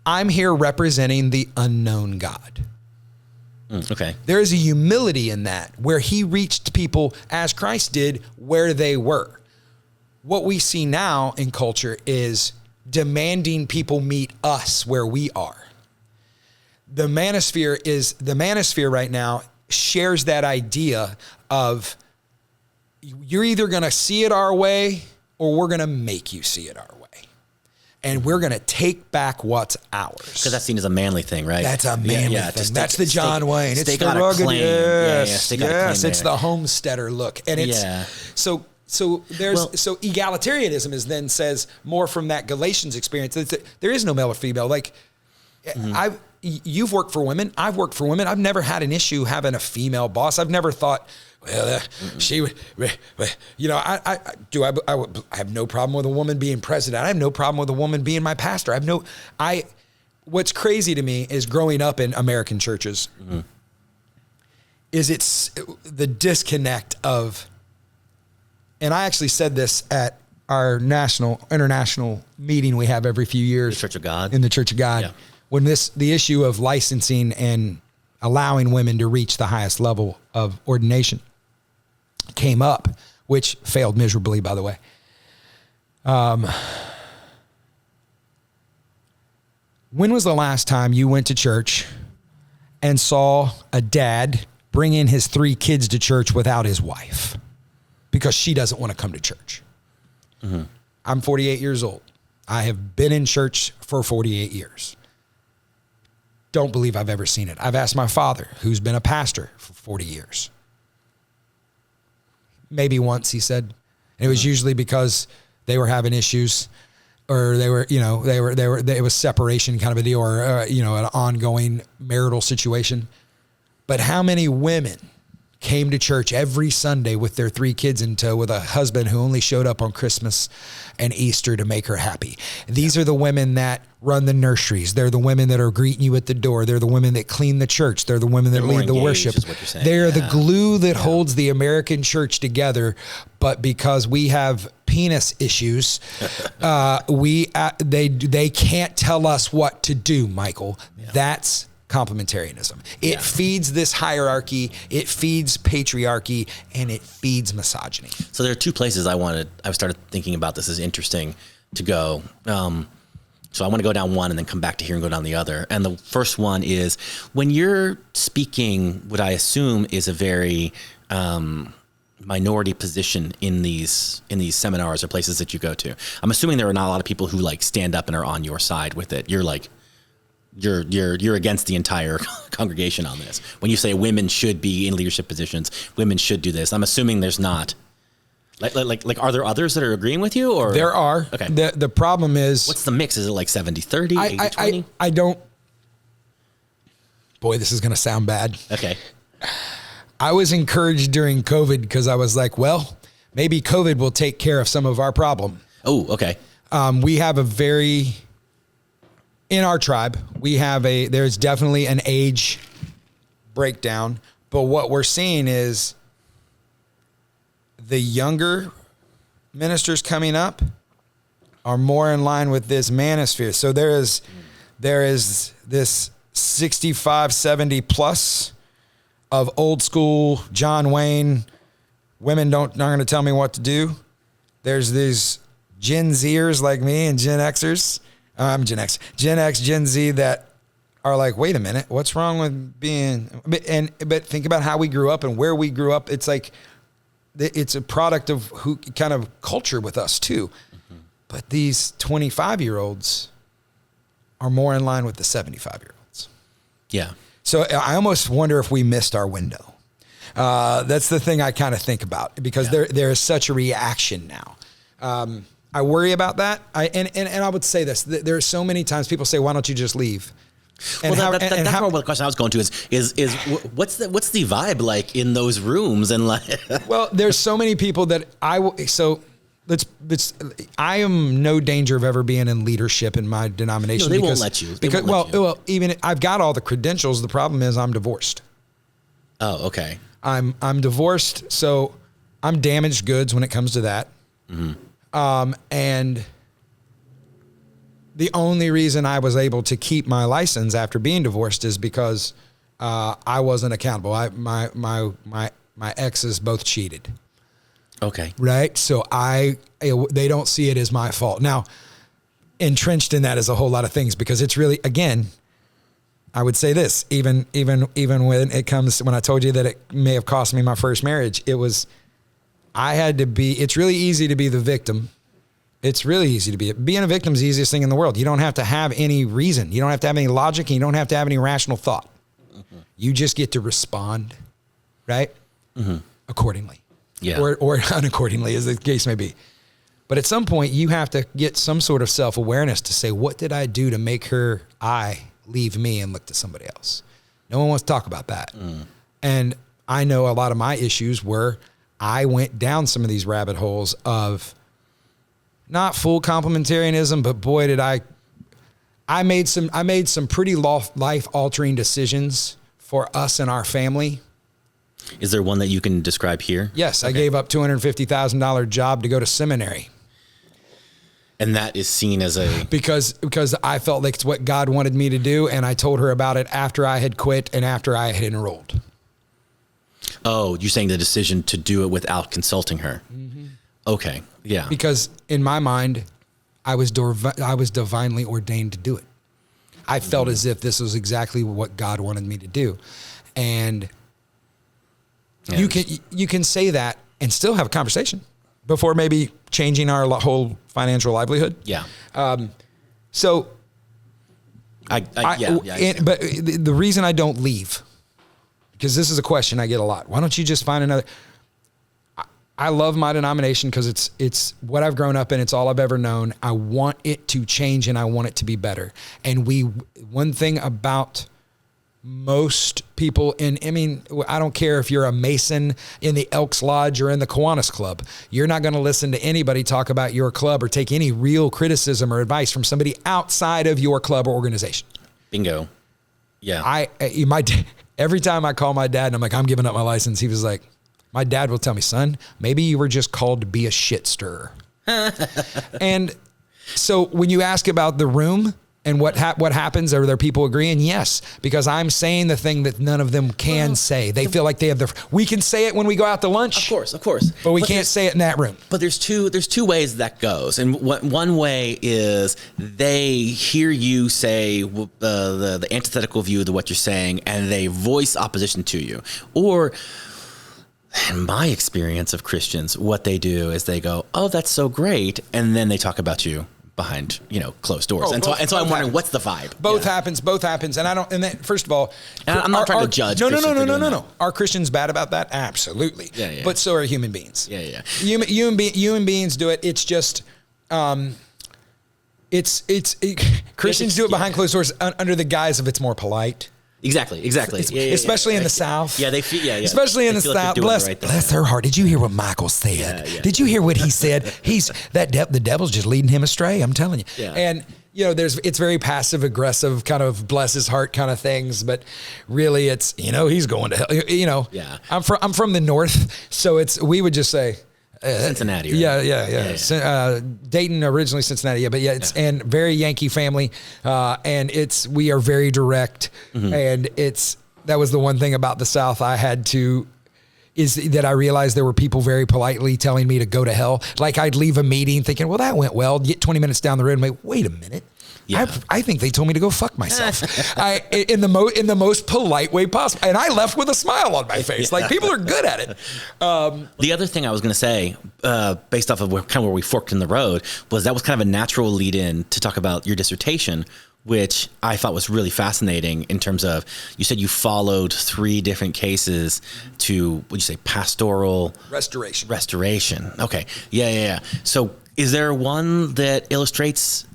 I'm here representing the unknown God. Okay. There is a humility in that, where he reached people as Christ did where they were. What we see now in culture is demanding people meet us where we are. The manosphere right now shares that idea of you're either going to see it our way or we're going to make you see it our way. And we're going to take back what's ours. Because that's seen as a manly thing, right? That's a manly thing. That's the John Wayne. It's the rugged. Yes, it's the homesteader look. And it's so egalitarianism says more from that Galatians experience. There is no male or female. Like you've worked for women. I've worked for women. I've never had an issue having a female boss. I've never thought, she would, I have no problem with a woman being president. I have no problem with a woman being my pastor. What's crazy to me is growing up in American churches is it's the disconnect of, and I actually said this at our international meeting we have every few years. The Church of God. In the Church of God. Yeah. When the issue of licensing and allowing women to reach the highest level of ordination came up, which failed miserably, by the way. When was the last time you went to church and saw a dad bring in his 3 kids to church without his wife because she doesn't want to come to church? Mm-hmm. I'm 48 years old. I have been in church for 48 years. Don't believe I've ever seen it. I've asked my father, who's been a pastor for 40 years. Maybe once, he said. And it was usually because they were having issues, or it was separation kind of a deal, or an ongoing marital situation. But how many women came to church every Sunday with their 3 kids in tow, with a husband who only showed up on Christmas and Easter to make her happy? These are the women that run the nurseries. They're the women that are greeting you at the door. They're the women that clean the church. They're the women that lead the worship. They're the glue that holds the American church together. But because we have penis issues, they can't tell us what to do, Michael. Yeah. That's complementarianism. It feeds this hierarchy, it feeds patriarchy, and it feeds misogyny. So there are two places I started thinking about this as interesting to go. So I want to go down one and then come back to here and go down the other. And the first one is when you're speaking, what I assume is a very minority position in these seminars or places that you go to. I'm assuming there are not a lot of people who like stand up and are on your side with it. You're like, you're against the entire congregation on this. When you say women should be in leadership positions, women should do this, I'm assuming there's not. Like, are there others that are agreeing with you? Or there are. Okay. The problem is, what's the mix? Is it like 70-30, 80-20? I don't. Boy, this is going to sound bad. Okay. I was encouraged during COVID because I was like, well, maybe COVID will take care of some of our problem. Oh, okay. We have in our tribe, there's definitely an age breakdown, but what we're seeing is the younger ministers coming up are more in line with this manosphere. So there is this 65, 70 plus of old school John Wayne, women aren't going to tell me what to do. There's these Gen Zers like me and Gen Xers. I'm Gen X, Gen Z that are like, wait a minute, what's wrong with being, but think about how we grew up and where we grew up. It's like, it's a product of who kind of culture with us too. Mm-hmm. But these 25-year-olds are more in line with the 75-year-olds. Yeah. So I almost wonder if we missed our window. That's the thing I kind of think about because there is such a reaction now. I worry about that. And I would say this, there are so many times people say, why don't you just leave? And well, that's more what the question I was going to is what's the vibe like in those rooms and like. Well, there's so many people that I am no danger of ever being in leadership in my denomination. No, they won't let you. Well, even I've got all the credentials. The problem is I'm divorced. Oh, okay. I'm divorced, so I'm damaged goods when it comes to that. Mm-hmm. And the only reason I was able to keep my license after being divorced is because I wasn't accountable. My exes both cheated. Okay. Right. So they don't see it as my fault. Now, entrenched in that is a whole lot of things because it's really, again, I would say this, even when it comes, when I told you that it may have cost me my first marriage, it's really easy to be the victim. It's really easy to being a victim is the easiest thing in the world. You don't have to have any reason. You don't have to have any logic. And you don't have to have any rational thought. Mm-hmm. You just get to respond, right? Mm-hmm. Accordingly. Yeah. Or unaccordingly, as the case may be. But at some point, you have to get some sort of self-awareness to say, what did I do to make I leave me and look to somebody else? No one wants to talk about that. Mm. And I know a lot of my issues were I went down some of these rabbit holes of not full complementarianism, but boy, did I made some pretty life-altering decisions for us and our family. Is there one that you can describe here? Yes, okay. I gave up $250,000 job to go to seminary. And that is seen as because I felt like it's what God wanted me to do, and I told her about it after I had quit and after I had enrolled. Oh, you're saying the decision to do it without consulting her. Mm-hmm. Okay, yeah. Because in my mind, I was divinely ordained to do it. I felt as if this was exactly what God wanted me to do, and you can say that and still have a conversation before maybe changing our whole financial livelihood. Yeah. But the reason I don't leave, because this is a question I get a lot. Why don't you just find another? I love my denomination because it's what I've grown up in. It's all I've ever known. I want it to change and I want it to be better. And one thing about most people I don't care if you're a Mason in the Elks Lodge or in the Kiwanis Club. You're not going to listen to anybody talk about your club or take any real criticism or advice from somebody outside of your club or organization. Bingo. Yeah. Every time I call my dad and I'm like, I'm giving up my license, he was like, my dad will tell me, son, maybe you were just called to be a shit stirrer. And so when you ask about the room, And what happens? Are there people agreeing? Yes, because I'm saying the thing that none of them can say. They feel like they have we can say it when we go out to lunch. Of course. But we can't say it in that room. But there's two ways that goes. And one way is they hear you say the antithetical view to what you're saying, and they voice opposition to you. Or, in my experience of Christians, what they do is they go, "Oh, that's so great," and then they talk about you behind, closed doors. And so I'm wondering, what's the vibe? Both happens. And I don't, and then, first of all, and I'm not trying to judge. No. Are Christians bad about that? Absolutely. Yeah. But so are human beings. Yeah. Human beings do it. It's just, Christians do it behind closed doors under the guise of it's more polite. Exactly. Especially in the South. Yeah, they feel. Yeah. Especially in the South. Bless their heart. Did you hear what Michael said? Yeah. Did you hear what he said? The devil's just leading him astray. I'm telling you. Yeah. And it's very passive aggressive, kind of bless his heart kind of things. But really, it's he's going to hell. Yeah. I'm from the North, so we would just say. Cincinnati. Right? Yeah. Dayton, originally Cincinnati. But and very Yankee family. And we are very direct. Mm-hmm. And that was the one thing about the South is that I realized there were people very politely telling me to go to hell. Like I'd leave a meeting thinking, well, that went well. Get 20 minutes down the road and I'm like, wait a minute. Yeah. I think they told me to go fuck myself. In the most polite way possible, and I left with a smile on my face. Like people are good at it. The other thing I was going to say, based off of where we forked in the road, was that was kind of a natural lead in to talk about your dissertation, which I thought was really fascinating in terms of, you said you followed 3 different cases to, what'd you say, pastoral restoration. Okay, yeah. So, is there one that illustrates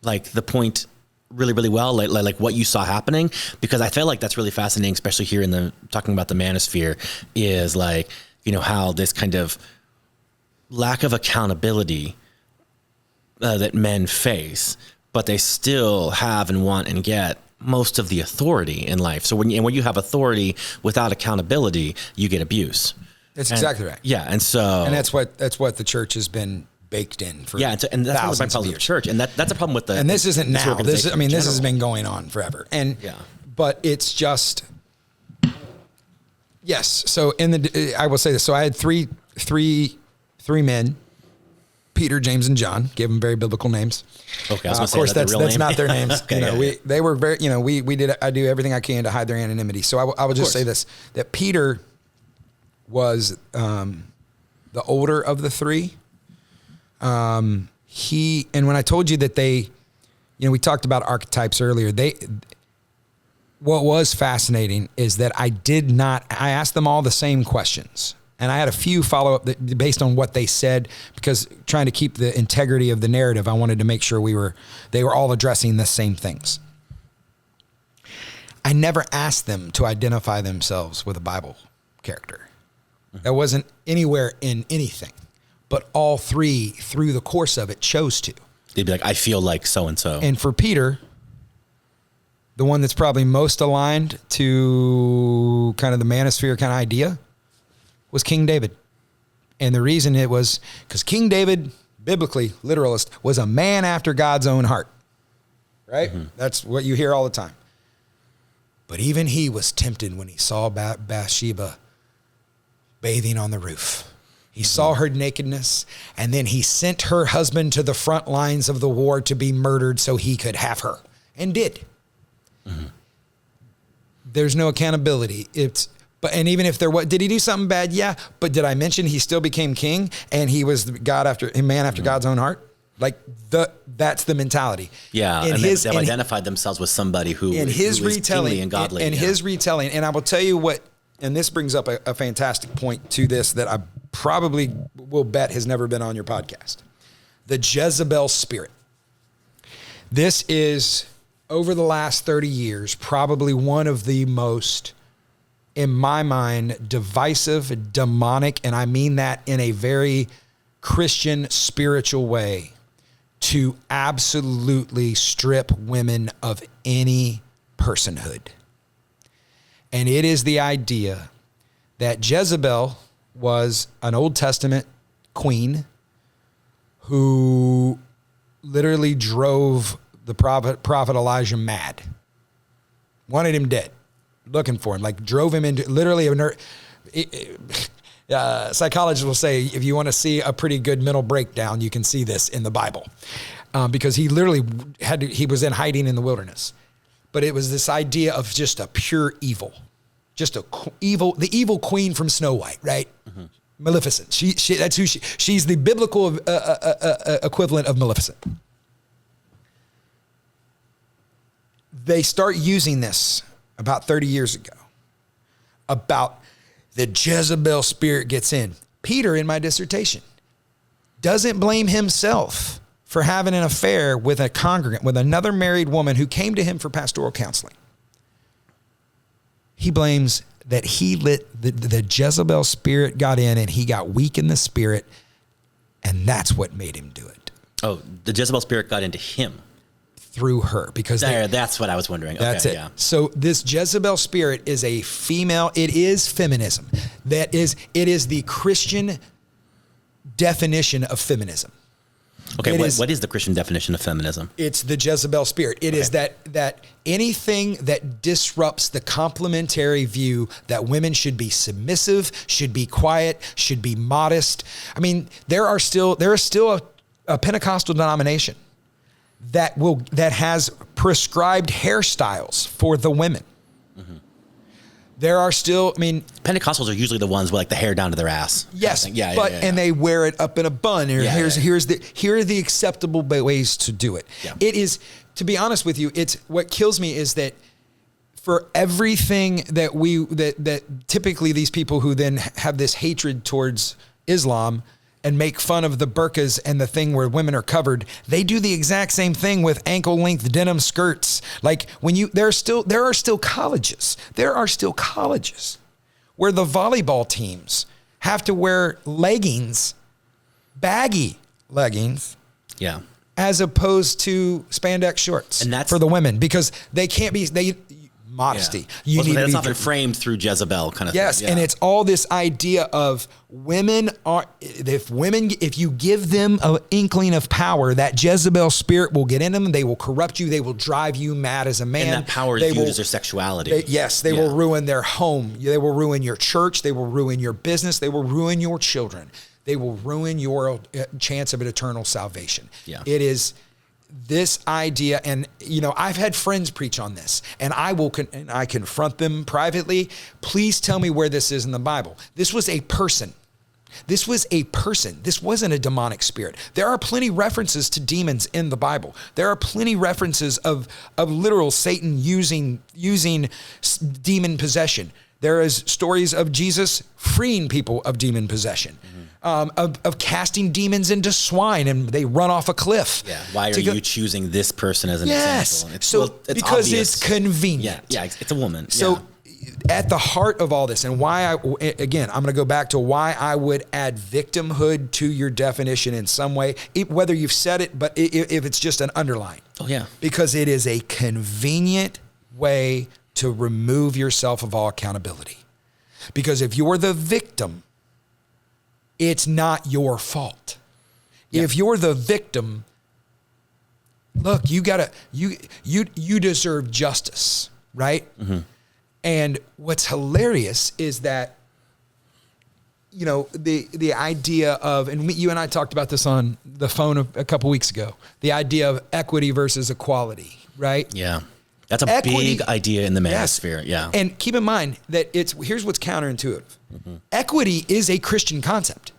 like the point really, really well, like what you saw happening? Because I feel like that's really fascinating, especially here in talking about the Manosphere, is like, how this kind of lack of accountability that men face, but they still have and want and get most of the authority in life. So when you have authority without accountability, you get abuse. That's exactly right. Yeah, and that's what the church has been baked in for. Yeah, and that's one of my problems with the church, and that's a problem with the. And this isn't now. This has been going on forever, but it's just. Yes. So I will say this. So I had three men. Peter, James, and John. Gave them very biblical names. Okay, of course, that's not their names. Okay, they were very. We did. I do everything I can to hide their anonymity. So I will just say this: that Peter was the older of the 3. And when I told you that we talked about archetypes earlier. What was fascinating is that I asked them all the same questions. And I had a few follow up based on what they said, because trying to keep the integrity of the narrative, I wanted to make sure they were all addressing the same things. I never asked them to identify themselves with a Bible character. That wasn't anywhere in anything, but all 3 through the course of it chose to. They'd be like, I feel like so-and-so. And for Peter, the one that's probably most aligned to kind of the Manosphere kind of idea was King David. And the reason it was because King David, biblically, literalist, was a man after God's own heart. Right? Mm-hmm. That's what you hear all the time. But even he was tempted when he saw Bathsheba bathing on the roof. He saw her nakedness, and then he sent her husband to the front lines of the war to be murdered so he could have her, and did. Mm-hmm. There's no accountability. And even if there was, did he do something bad? Yeah. But did I mention he still became king and he was man after God's own heart? Like that's the mentality. Yeah. And they've identified themselves with somebody who is kingly and godly. And his retelling. And I will tell you what, and this brings up a fantastic point to this that I probably will bet has never been on your podcast. The Jezebel spirit. This is, over the last 30 years, probably one of the most, in my mind, divisive, demonic, and I mean that in a very Christian, spiritual way, to absolutely strip women of any personhood. And it is the idea that Jezebel was an Old Testament queen who literally drove the prophet Elijah mad. Wanted him dead. Looking for him. Like drove him into literally psychologists will say if you want to see a pretty good mental breakdown, you can see this in the Bible. Because he literally he was in hiding in the wilderness. But it was this idea of just a pure evil. Just the evil queen from Snow White, right? Mm-hmm. Maleficent. That's who she's the biblical equivalent of Maleficent. They start using this about 30 years ago about the Jezebel spirit gets in. Peter, in my dissertation, doesn't blame himself for having an affair with a congregant, with another married woman who came to him for pastoral counseling. He blames that he let the Jezebel spirit got in and he got weak in the spirit, and that's what made him do it. Oh, the Jezebel spirit got into him. Through her, because that's what I was wondering. That's okay, it. Yeah. So this Jezebel spirit is a female. It is feminism. It is the Christian definition of feminism. Okay, what is the Christian definition of feminism? It's the Jezebel spirit. It is that anything that disrupts the complementary view that women should be submissive, should be quiet, should be modest. I mean, there is still a Pentecostal denomination that has prescribed hairstyles for the women. Mm-hmm. There are still, Pentecostals are usually the ones with like the hair down to their ass. Yes, yeah, and they wear it up in a bun. Here are the acceptable ways to do it. Yeah. It is, to be honest with you, it's what kills me is that for everything that typically these people who then have this hatred towards Islam and make fun of the burqas and the thing where women are covered, they do the exact same thing with ankle-length denim skirts. Like there are still colleges where the volleyball teams have to wear leggings, baggy leggings, yeah, as opposed to spandex shorts, and that's for the women because they can't be modesty. Yeah. That's often framed through Jezebel kind of thing. Yes, and it's all this idea of if you give them an inkling of power, that Jezebel spirit will get in them, they will corrupt you, they will drive you mad as a man. And that power is viewed as their sexuality. They will ruin their home. They will ruin your church. They will ruin your business. They will ruin your children. They will ruin your chance of an eternal salvation. Yeah. It is this idea, and I've had friends preach on this, and I confront them privately. Please tell me where this is in the Bible. This was a person. This wasn't a demonic spirit. There are plenty references to demons in the Bible. There are plenty references of literal Satan using demon possession. There is stories of Jesus freeing people of demon possession. Of casting demons into swine and they run off a cliff. Yeah. Why are you choosing this person as an example? It's because obvious. It's convenient. Yeah, it's a woman. So at the heart of all this, and why I'm going to go back to why I would add victimhood to your definition in some way, whether you've said it, but if it's just an underline. Oh, yeah. Because it is a convenient way to remove yourself of all accountability. Because if you're the victim, it's not your fault. Yeah. If you're the victim, look, you deserve justice, right? Mm-hmm. And what's hilarious is that, the idea of, and you and I talked about this on the phone a couple weeks ago, the idea of equity versus equality, right? Yeah. That's a big idea in the manosphere. Yes. Yeah. And keep in mind that here's what's counterintuitive. Mm-hmm. Equity is a Christian concept.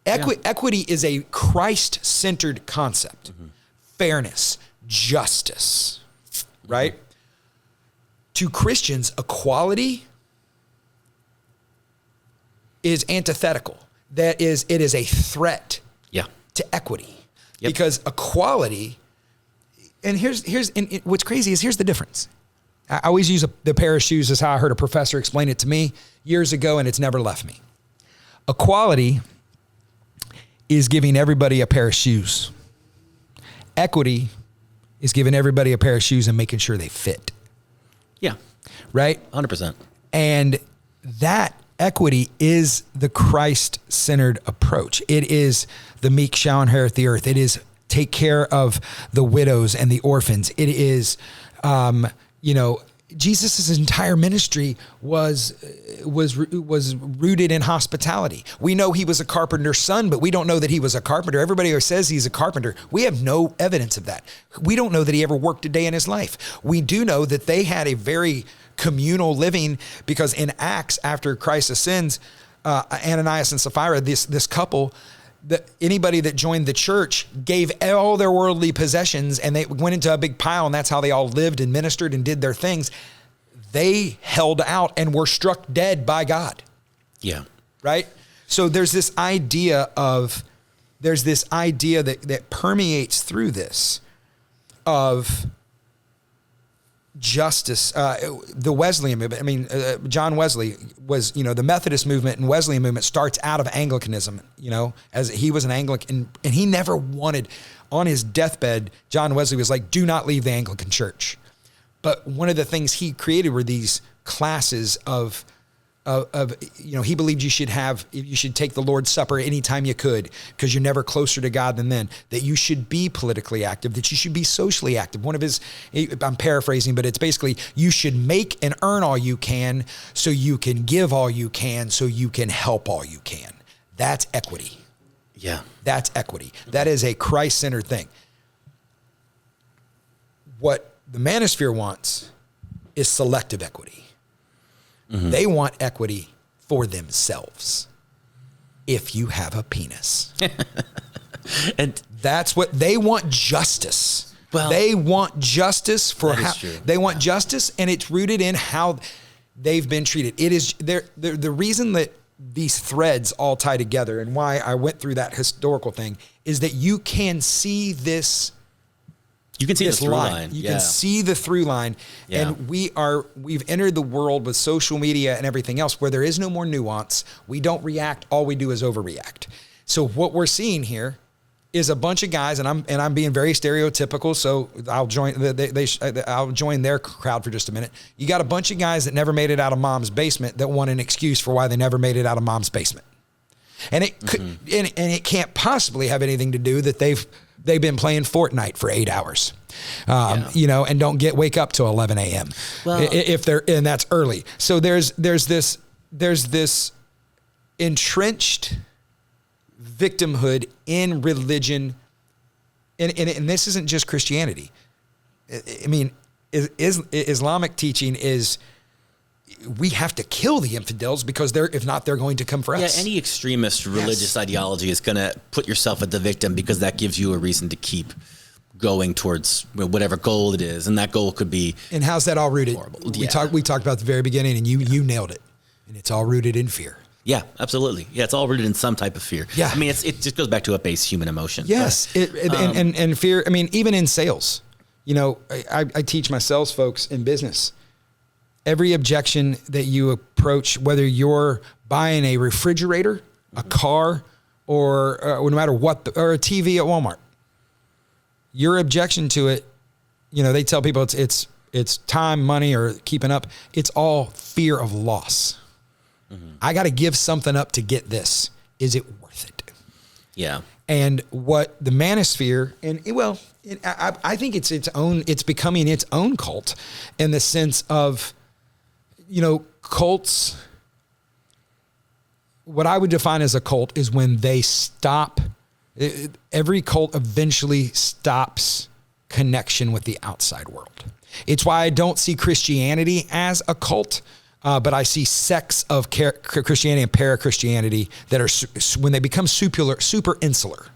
Equity is a Christ-centered concept. Mm-hmm. Fairness, justice, right? Mm-hmm. To Christians, equality is antithetical. It is a threat to equity. Yep. Because equality, and what's crazy is here's the difference. I always use the pair of shoes as how I heard a professor explain it to me years ago, and it's never left me. Equality is giving everybody a pair of shoes. Equity is giving everybody a pair of shoes and making sure they fit. Yeah. Right? 100%. And that equity is the Christ-centered approach. It is the meek shall inherit the earth. It is take care of the widows and the orphans. It is, Jesus' entire ministry was rooted in hospitality. We know he was a carpenter's son, but we don't know that he was a carpenter. Everybody who says he's a carpenter, we have no evidence of that. We don't know that he ever worked a day in his life. We do know that they had a very communal living, because in Acts, after Christ ascends, Ananias and Sapphira, this couple, anybody that joined the church gave all their worldly possessions, and they went into a big pile, and that's how they all lived and ministered and did their things. They held out and were struck dead by God. Yeah. Right? So there's this idea that permeates through this of justice. The Wesleyan movement, John Wesley was, the Methodist movement and Wesleyan movement starts out of Anglicanism, as he was an Anglican, and he never wanted, on his deathbed, John Wesley was like, do not leave the Anglican church. But one of the things he created were these classes of he believed you should take the Lord's Supper anytime you could, because you're never closer to God than then, that you should be politically active, that you should be socially active. One of his, I'm paraphrasing, but it's basically, you should make and earn all you can so you can give all you can so you can help all you can. That's equity. Yeah. That's equity. That is a Christ-centered thing. What the Manosphere wants is selective equity. Mm-hmm. They want equity for themselves. If you have a penis. And that's what they want. Justice. Well, they want justice for how they want justice, and it's rooted in how they've been treated. It is the reason that these threads all tie together, and why I went through that historical thing, is that you can see this. You can see the through line. You can see the through line. Yeah. And we've entered the world with social media and everything else where there is no more nuance. We don't react. All we do is overreact. So what we're seeing here is a bunch of guys, and I'm being very stereotypical. So I'll join their crowd for just a minute. You got a bunch of guys that never made it out of mom's basement that want an excuse for why they never made it out of mom's basement. And it could, and it can't possibly have anything to do that they've been playing Fortnite for 8 hours, and don't wake up till 11 a.m. Well, and that's early. So there's this entrenched victimhood in religion, and this isn't just Christianity. I mean, Islamic teaching is, we have to kill the infidels because if not, they're going to come for us. Yeah, any extremist religious ideology is going to put yourself at the victim, because that gives you a reason to keep going towards whatever goal it is, and that goal could be. And how's that all rooted? Horrible. Yeah. We talked about the very beginning, and you nailed it. And it's all rooted in fear. Yeah, absolutely. Yeah, it's all rooted in some type of fear. Yeah, I mean, it just goes back to a base human emotion. Yes, and fear. I mean, even in sales, I teach my sales folks in business. Every objection that you approach, whether you're buying a refrigerator, a car, or no matter what, or a TV at Walmart, your objection to it, they tell people it's time, money, or keeping up. It's all fear of loss. Mm-hmm. I got to give something up to get this. Is it worth it? Yeah. And what the Manosphere, I think it's becoming its own cult, in the sense of, cults. What I would define as a cult is when they stop. Every cult eventually stops connection with the outside world. It's why I don't see Christianity as a cult, but I see sects of Christianity and para-Christianity that are, when they become super insular.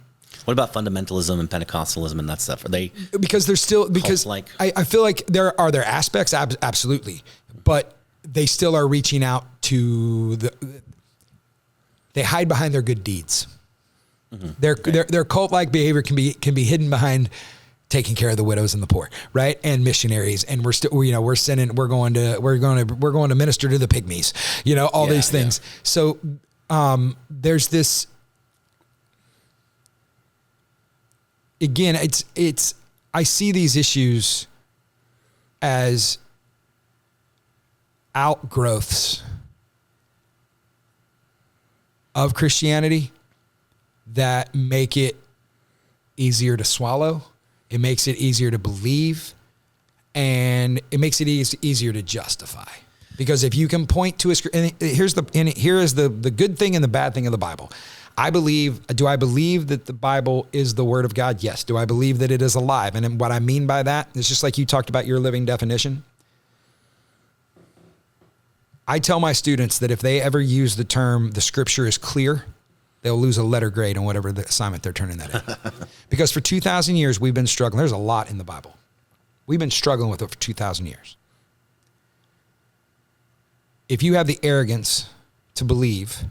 What about fundamentalism and Pentecostalism and that stuff? Are they? Because they're still, because I feel like there are aspects, absolutely, but they still are reaching out to they hide behind their good deeds. Mm-hmm. Their cult-like behavior can be hidden behind taking care of the widows and the poor, right? And missionaries, and we're going to minister to the pygmies, all these things. Yeah. So there's this. Again, it's I see these issues as outgrowths of Christianity that make it easier to swallow. It makes it easier to believe, and it makes it easier to justify. Because if you can point to and here is the good thing and the bad thing of the Bible. Do I believe that the Bible is the Word of God? Yes. Do I believe that it is alive? And what I mean by that is just like you talked about your living definition. I tell my students that if they ever use the term, the scripture is clear, they'll lose a letter grade on whatever the assignment they're turning that in. Because for 2,000 years, we've been struggling. There's a lot in the Bible. We've been struggling with it for 2,000 years. If you have the arrogance to believe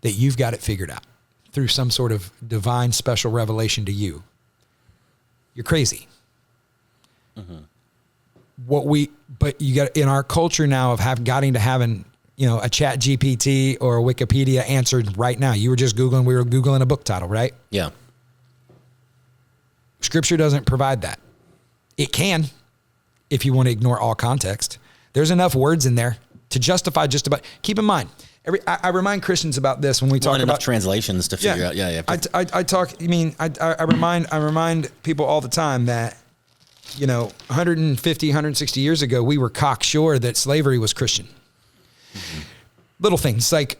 that you've got it figured out through some sort of divine special revelation to you, you're crazy. Mm-hmm. But you got in our culture now of having a chat GPT or a Wikipedia answered right now. You were just Googling, we were Googling a book title, right? Yeah. Scripture doesn't provide that. It can, if you want to ignore all context. There's enough words in there to justify just about. Keep in mind, I remind Christians about this when we talk about enough translations to figure out. Yeah. I remind people all the time that, 150, 160 years ago, we were cocksure that slavery was Christian. Mm-hmm. Little things like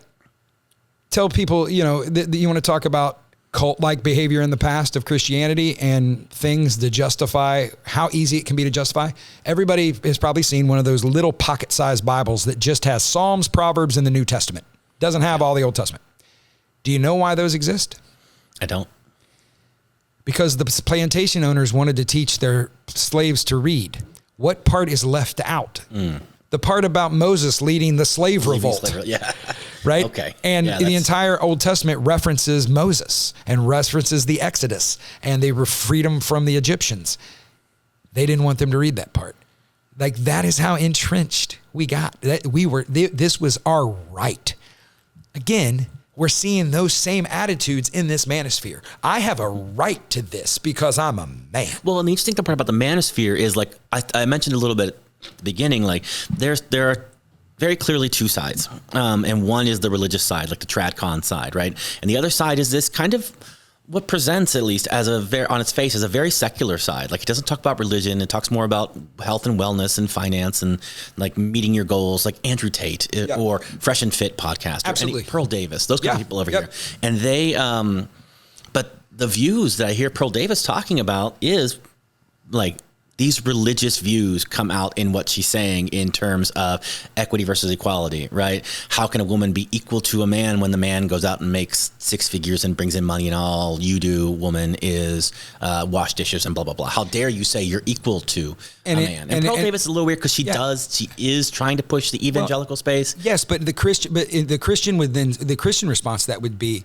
tell people, that you want to talk about cult-like behavior in the past of Christianity and things to justify how easy it can be to justify. Everybody has probably seen one of those little pocket-sized Bibles that just has Psalms, Proverbs, and the New Testament. Doesn't have all the Old Testament. Do you know why those exist? I don't. Because the plantation owners wanted to teach their slaves to read. What part is left out? The part about Moses leading the slave revolt. Yeah. Right? Okay. And the entire Old Testament references Moses and references the Exodus and they were freedom from the Egyptians. They didn't want them to read that part. Like that is how entrenched we got. This was our right. Again, we're seeing those same attitudes in this manosphere. I have a right to this because I'm a man. Well, and the interesting part about the manosphere is like I mentioned a little bit at the beginning, like there are very clearly two sides. And one is the religious side, like the TradCon side, right? And the other side is this kind of what presents, at least as on its face, as a very secular side. Like it doesn't talk about religion. It talks more about health and wellness and finance and like meeting your goals, like Andrew Tate or Fresh and Fit podcast, Absolutely. or Pearl Davis, those kind of people over here. And they, but the views that I hear Pearl Davis talking about is like, these religious views come out in what she's saying in terms of equity versus equality, right? How can a woman be equal to a man when the man goes out and makes six figures and brings in money and all you do, woman, is wash dishes and blah, blah, blah. How dare you say you're equal to a man? And Pearl Davis is a little weird because she is trying to push the evangelical space. Yes, but the Christian response to that would be,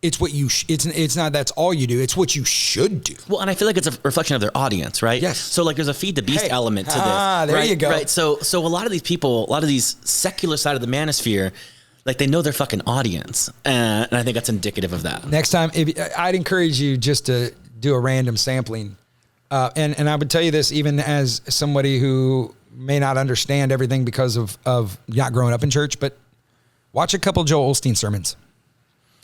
it's what you. It's not. That's all you do. It's what you should do. Well, and I feel like it's a reflection of their audience, right? Yes. So like, there's a feed the beast element to this. There right? you go. Right. So a lot of these people, a lot of these secular side of the manosphere, like they know their fucking audience, and I think that's indicative of that. Next time, I'd encourage you just to do a random sampling, and I would tell you this even as somebody who may not understand everything because of not growing up in church, but watch a couple Joel Osteen sermons.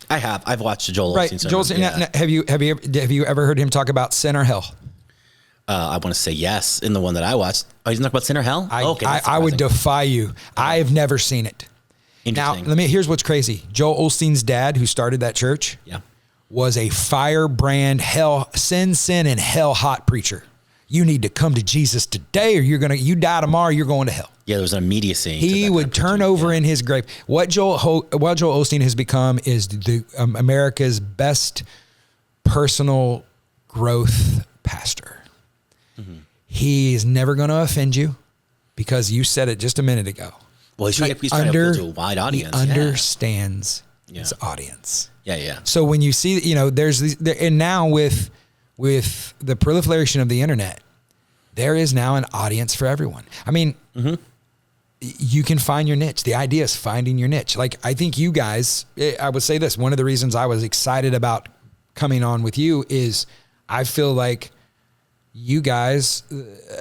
I've watched Joel Osteen sermons. Now, have you ever heard him talk about sin or hell? I want to say yes in the one that I watched. Oh, he's talking about sin or hell? I would defy you. I've never seen it. Now, here's what's crazy. Joel Osteen's dad, who started that church, was a firebrand sin and hell hot preacher. You need to come to Jesus today or you die tomorrow, you're going to hell. Yeah, there was an immediacy. He would turn over in his grave. What Joel Osteen has become is America's best personal growth pastor. Mm-hmm. He is never going to offend you because you said it just a minute ago. Well, he's trying to appeal to a wide audience. He understands his audience. Yeah. So when you see, there's these, and now with the proliferation of the internet, there is now an audience for everyone. I mean, you can find your niche. The idea is finding your niche. Like, I think you guys, I would say this, one of the reasons I was excited about coming on with you is I feel like you guys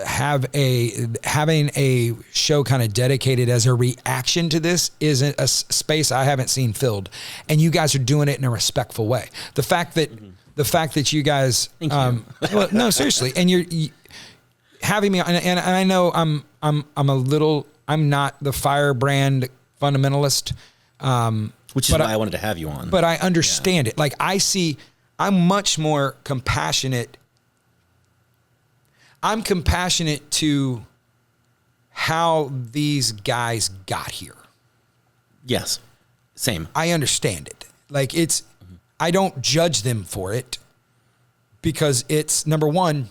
having a show kind of dedicated as a reaction to this isn't a space I haven't seen filled. And you guys are doing it in a respectful way. The fact that the fact that you guys, well, no, seriously. And you having me on, and I know I'm not the firebrand fundamentalist. Which is why I wanted to have you on. But I understand it. Like I'm much more compassionate. I'm compassionate to how these guys got here. Yes. Same. I understand it. Like I don't judge them for it because it's, number one,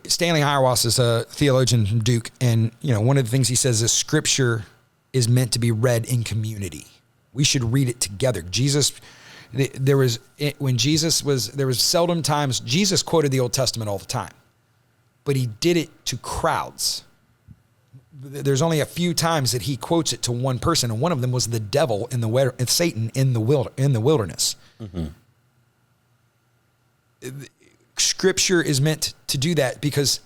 Stanley Hauerwas is a theologian from Duke. And, one of the things he says is scripture is meant to be read in community. We should read it together. There was seldom times, Jesus quoted the Old Testament all the time, but he did it to crowds. There's only a few times that he quotes it to one person, and one of them was the devil and Satan in the wilderness. Mm-hmm. Scripture is meant to do that because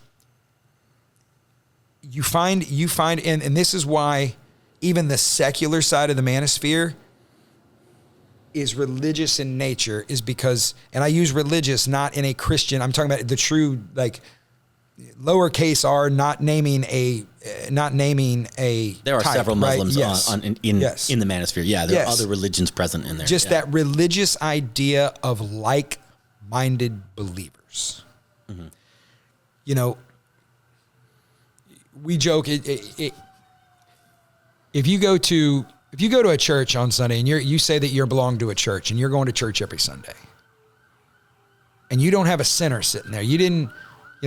you find, and this is why even the secular side of the manosphere is religious in nature, is because, and I use religious not in a Christian, I'm talking about the true, like, lowercase r, not naming a there are type, several Muslims right? Yes. in the manosphere. Yeah, there are other religions present in there. Just that religious idea of like-minded believers. Mm-hmm. We joke if you go to a church on Sunday and you say that you belong to a church and you're going to church every Sunday and you don't have a sinner sitting there, you didn't.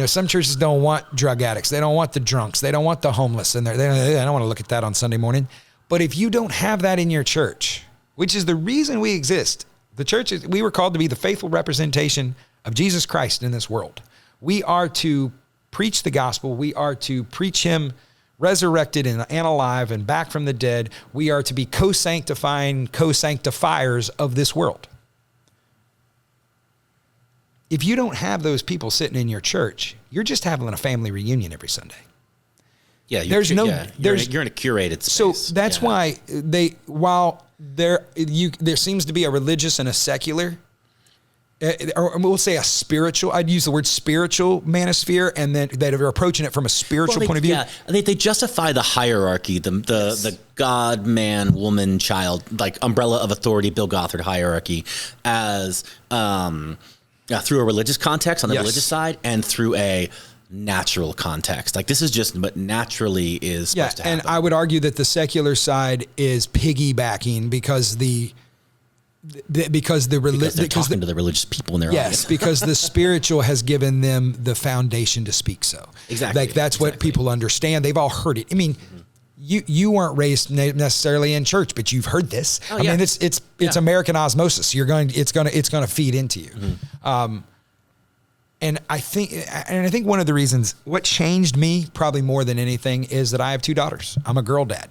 Some churches don't want drug addicts. They don't want the drunks. They don't want the homeless in there. They don't want to look at that on Sunday morning. But if you don't have that in your church, which is the reason we exist, the church we were called to be the faithful representation of Jesus Christ in this world. We are to preach the gospel. We are to preach him resurrected and alive and back from the dead. We are to be co-sanctifying, co-sanctifiers of this world. If you don't have those people sitting in your church, you're just having a family reunion every Sunday. Yeah, you're in a curated space. So that's why there seems to be a religious and a secular, or we'll say a spiritual. I'd use the word spiritual manosphere, and then that are approaching it from a spiritual point of view. Yeah, they justify the hierarchy, the God, man, woman, child, like umbrella of authority, Bill Gothard hierarchy, as through a religious context on the religious side and through a natural context. Like this is just what naturally is supposed to happen. And I would argue that the secular side is piggybacking because they're talking to the religious people in their audience. Yes, because the spiritual has given them the foundation to speak so. Exactly. Like that's what people understand. They've all heard it. I mean, you weren't raised necessarily in church, but you've heard this. I mean, it's American osmosis. It's going to feed into you. Mm-hmm. And I think one of the reasons what changed me probably more than anything is that I have two daughters. I'm a girl dad.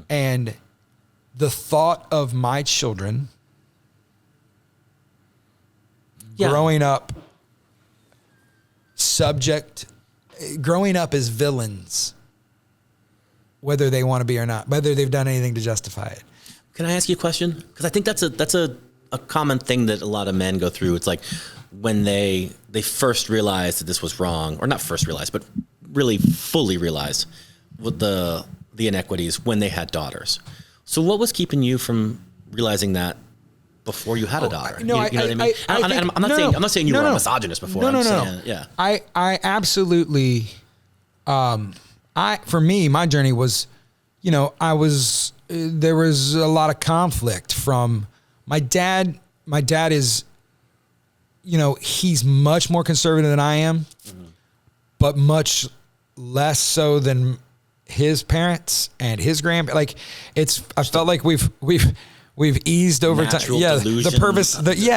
And the thought of my children growing up as villains, whether they want to be or not, whether they've done anything to justify it. Can I ask you a question? Because I think that's a common thing that a lot of men go through. It's like when they first realized that this was wrong, or not first realized, but really fully realized what the inequities when they had daughters. So what was keeping you from realizing that before you had a daughter? You know what I mean? I'm not saying you were a misogynist before. No. Yeah. I absolutely. For me, my journey was, there was a lot of conflict from my dad. My dad is, he's much more conservative than I am, but much less so than his parents and his grandparents. Like I felt like we've eased over time. Yeah. Delusion. The Purvis, but you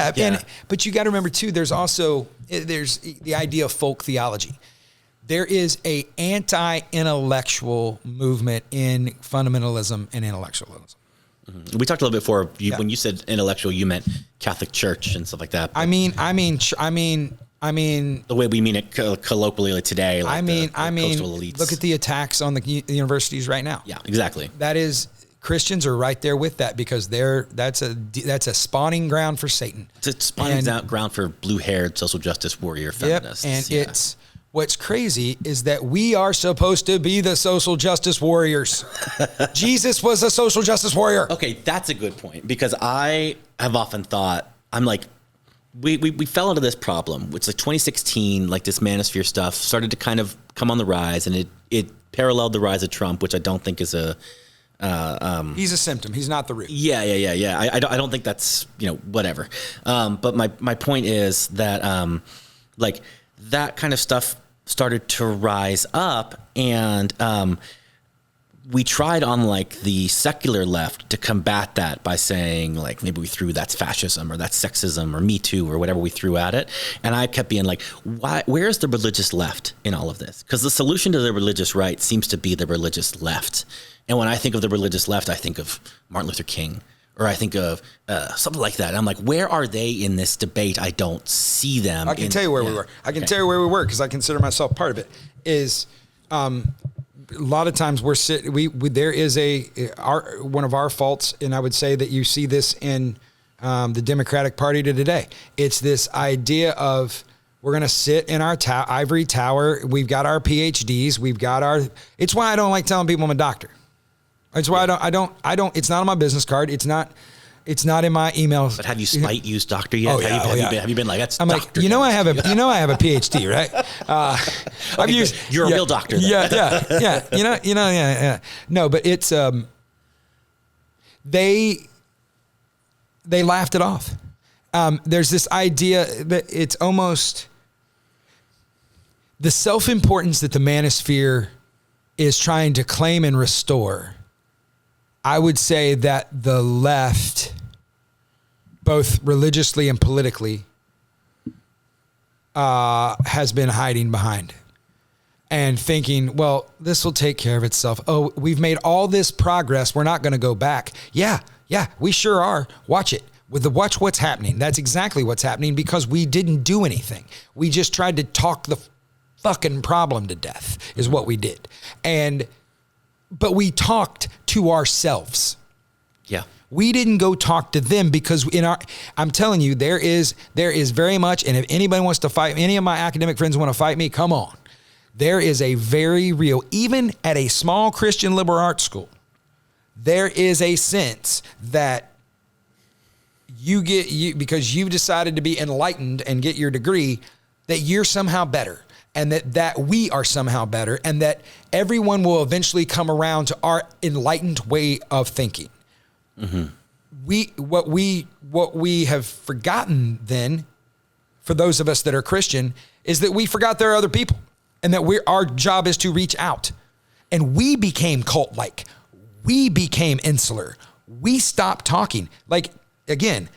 got to remember too, there's the idea of folk theology. There is a anti-intellectual movement in fundamentalism and intellectualism. Mm-hmm. We talked a little bit before. When you said intellectual, you meant Catholic Church and stuff like that. I mean, the way we mean it colloquially today. Like coastal elites. Look at the attacks on the universities right now. Yeah, exactly. That is Christians are right there with that because that's a spawning ground for Satan. It's a spawning ground for blue-haired social justice warrior feminists. Yep, and what's crazy is that we are supposed to be the social justice warriors. Jesus was a social justice warrior. Okay, that's a good point because I have often thought, I'm like, we fell into this problem, which like 2016, like this Manosphere stuff started to kind of come on the rise, and it paralleled the rise of Trump, which I don't think is a he's a symptom. He's not the root. Yeah. I don't think that's, whatever. But my point is that like that kind of stuff started to rise up, and we tried on like the secular left to combat that by saying like maybe we threw that's fascism or that's sexism or Me Too or whatever we threw at it. And I kept being like, where's the religious left in all of this? Because the solution to the religious right seems to be the religious left. And when I think of the religious left, I think of Martin Luther King, or I think of something like that. And I'm like, where are they in this debate? I don't see them. I can tell you where we were. I can tell you where we were because I consider myself part of it. Is a lot of times there is one of our faults, and I would say that you see this in the Democratic Party to today. It's this idea of we're going to sit in our ivory tower. We've got our PhDs. It's why I don't like telling people I'm a doctor. It's why I don't, it's not on my business card. It's not in my emails. But have you used doctor yet? Have you been like, that's I'm doctor? Like, I have a PhD, right? I've used. You're a real doctor. Then. Yeah. No, but it's, they laughed it off. There's this idea that it's almost the self-importance that the Manosphere is trying to claim and restore. I would say that the left, both religiously and politically, has been hiding behind and thinking, well, this will take care of itself. Oh, we've made all this progress. We're not going to go back. Yeah, we sure are. Watch it. Watch what's happening. That's exactly what's happening because we didn't do anything. We just tried to talk the fucking problem to death is what we did. But we talked to ourselves. Yeah. We didn't go talk to them because I'm telling you, there is very much, and if anybody wants to fight, any of my academic friends want to fight me, come on. There is a very real, even at a small Christian liberal arts school, there is a sense that because you've decided to be enlightened and get your degree, that you're somehow better. And that we are somehow better, and that everyone will eventually come around to our enlightened way of thinking. Mm-hmm. What we have forgotten then, for those of us that are Christian, is that we forgot there are other people, and that our job is to reach out. And we became cult-like. We became insular. We stopped talking. Like, again,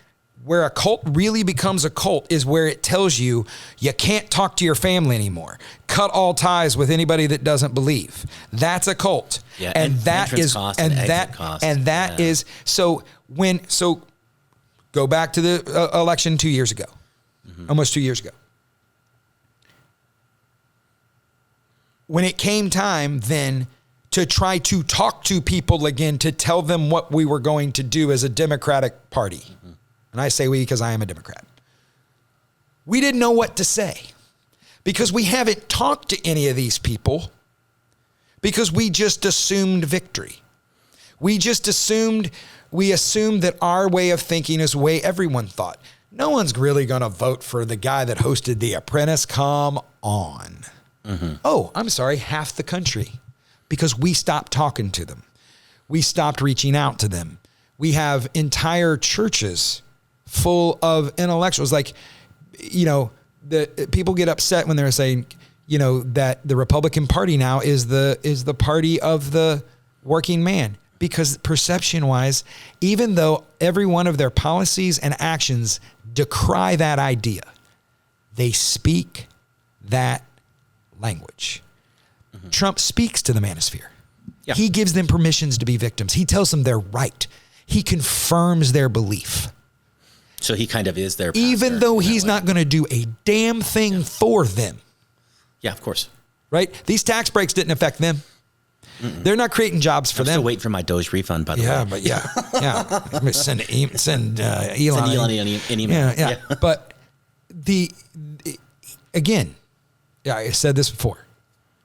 where a cult really becomes a cult is where it tells you can't talk to your family anymore. Cut all ties with anybody that doesn't believe. That's a cult. Yeah, and that is so go back to the election 2 years ago. Mm-hmm. Almost 2 years ago. When it came time then to try to talk to people again, to tell them what we were going to do as a Democratic Party. Mm-hmm. And I say we because I am a Democrat. We didn't know what to say because we haven't talked to any of these people because we just assumed victory. We assumed that our way of thinking is the way everyone thought. No one's really going to vote for the guy that hosted The Apprentice. Come on. Mm-hmm. Oh, I'm sorry, half the country, because we stopped talking to them. We stopped reaching out to them. We have entire churches full of intellectuals. Like, the people get upset when they're saying, that the Republican Party now is the party of the working man, because perception wise, even though every one of their policies and actions decry that idea, they speak that language. Mm-hmm. Trump speaks to the Manosphere. Yeah. He gives them permissions to be victims. He tells them they're right. He confirms their belief. So he kind of is their pastor, even though he's not going to do a damn thing for them. Yeah, of course. Right? These tax breaks didn't affect them. They're not creating jobs for I'm them. still waiting for my Doge refund, by the way. Yeah. Send Elon. Send Elon an email. Yeah. But again, I said this before.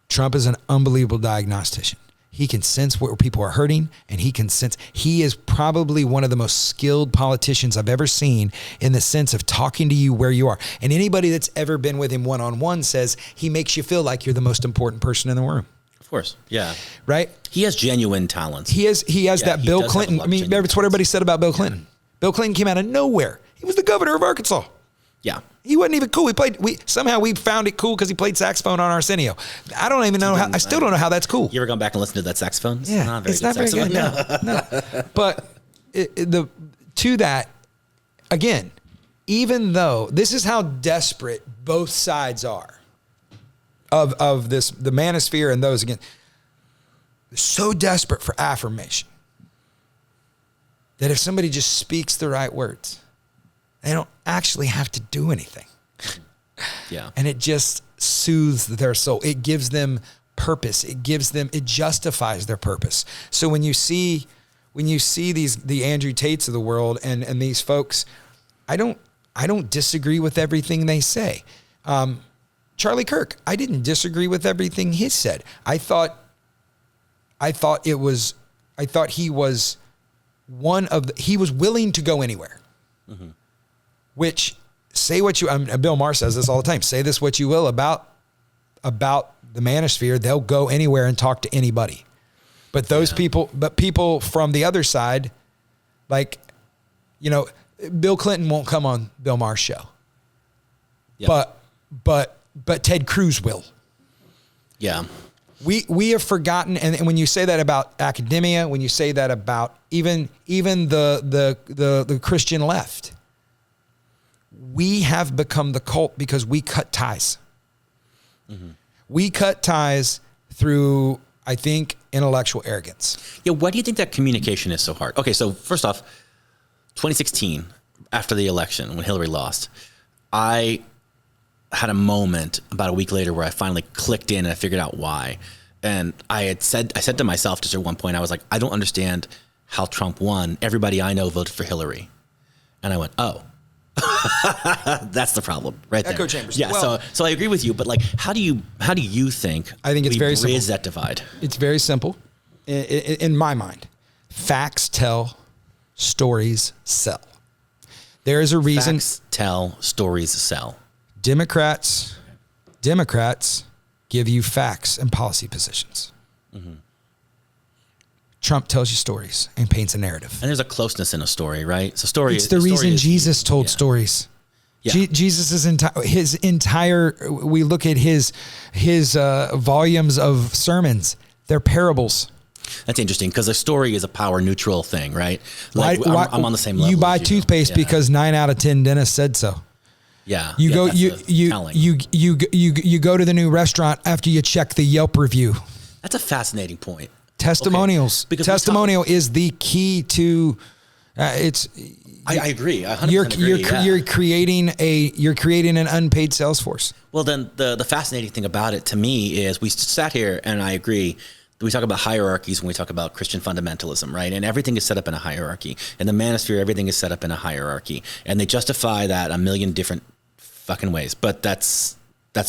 Trump is an unbelievable diagnostician. He can sense where people are hurting, and he is probably one of the most skilled politicians I've ever seen in the sense of talking to you where you are. And anybody that's ever been with him one-on-one says he makes you feel like you're the most important person in the room. Of course. Yeah. Right? He has genuine talents. He has that Bill Clinton. I mean, that's what everybody said about Bill Clinton. Bill Clinton came out of nowhere. He was the governor of Arkansas. Yeah. He wasn't even cool. Somehow we found it cool because he played saxophone on Arsenio. I don't even know I still don't know how that's cool. You ever gone back and listened to that saxophone? Yeah. It's not very good. No. But to that, again, even though this is how desperate both sides are of this, the Manosphere and those again, they're so desperate for affirmation that if somebody just speaks the right words, they don't actually have to do anything. Yeah. And it just soothes their soul. It gives them purpose. It justifies their purpose. So when you see the Andrew Tates of the world and these folks, I don't disagree with everything they say. Charlie Kirk, I didn't disagree with everything he said. I thought he was he was willing to go anywhere. Mm-hmm. Which, say what you, Bill Maher says this all the time, say this what you will about the Manosphere, they'll go anywhere and talk to anybody. But people from the other side, like, Bill Clinton won't come on Bill Maher's show. Yep. But Ted Cruz will. Yeah. We have forgotten, and when you say that about academia, when you say that about even the Christian left, we have become the cult because we cut ties. Mm-hmm. We cut ties through, I think, intellectual arrogance. Yeah, why do you think that communication is so hard? Okay, so first off, 2016, after the election, when Hillary lost, I had a moment about a week later where I finally clicked in and I figured out why. And I said to myself just at one point, I was like, I don't understand how Trump won. Everybody I know voted for Hillary. And I went, oh. That's the problem right there. Echo chambers. Yeah, well, so I agree with you, but like, how do you think I think it's very simple. Bridge that divide? It's very simple. In my mind, facts tell, stories sell. There is a reason. Facts tell, stories sell. Democrats give you facts and policy positions. Mm-hmm. Trump tells you stories and paints a narrative. And there's a closeness in a story, right? So story. It's the reason Jesus told stories. Yeah. Jesus' entire. We look at his volumes of sermons. They're parables. That's interesting because a story is a power neutral thing, right? Like I'm on the same level. You buy toothpaste because 9 out of 10 dentists said so. Yeah. You go to the new restaurant after you check the Yelp review. That's a fascinating point. Testimonials. Okay. Because testimonial is the key to it's. I agree. I 100% agree. You're creating an unpaid sales force. Well, then the fascinating thing about it to me is we sat here and I agree. We talk about hierarchies when we talk about Christian fundamentalism, right? And everything is set up in a hierarchy. In the Manosphere, everything is set up in a hierarchy, and they justify that a million different fucking ways. But that's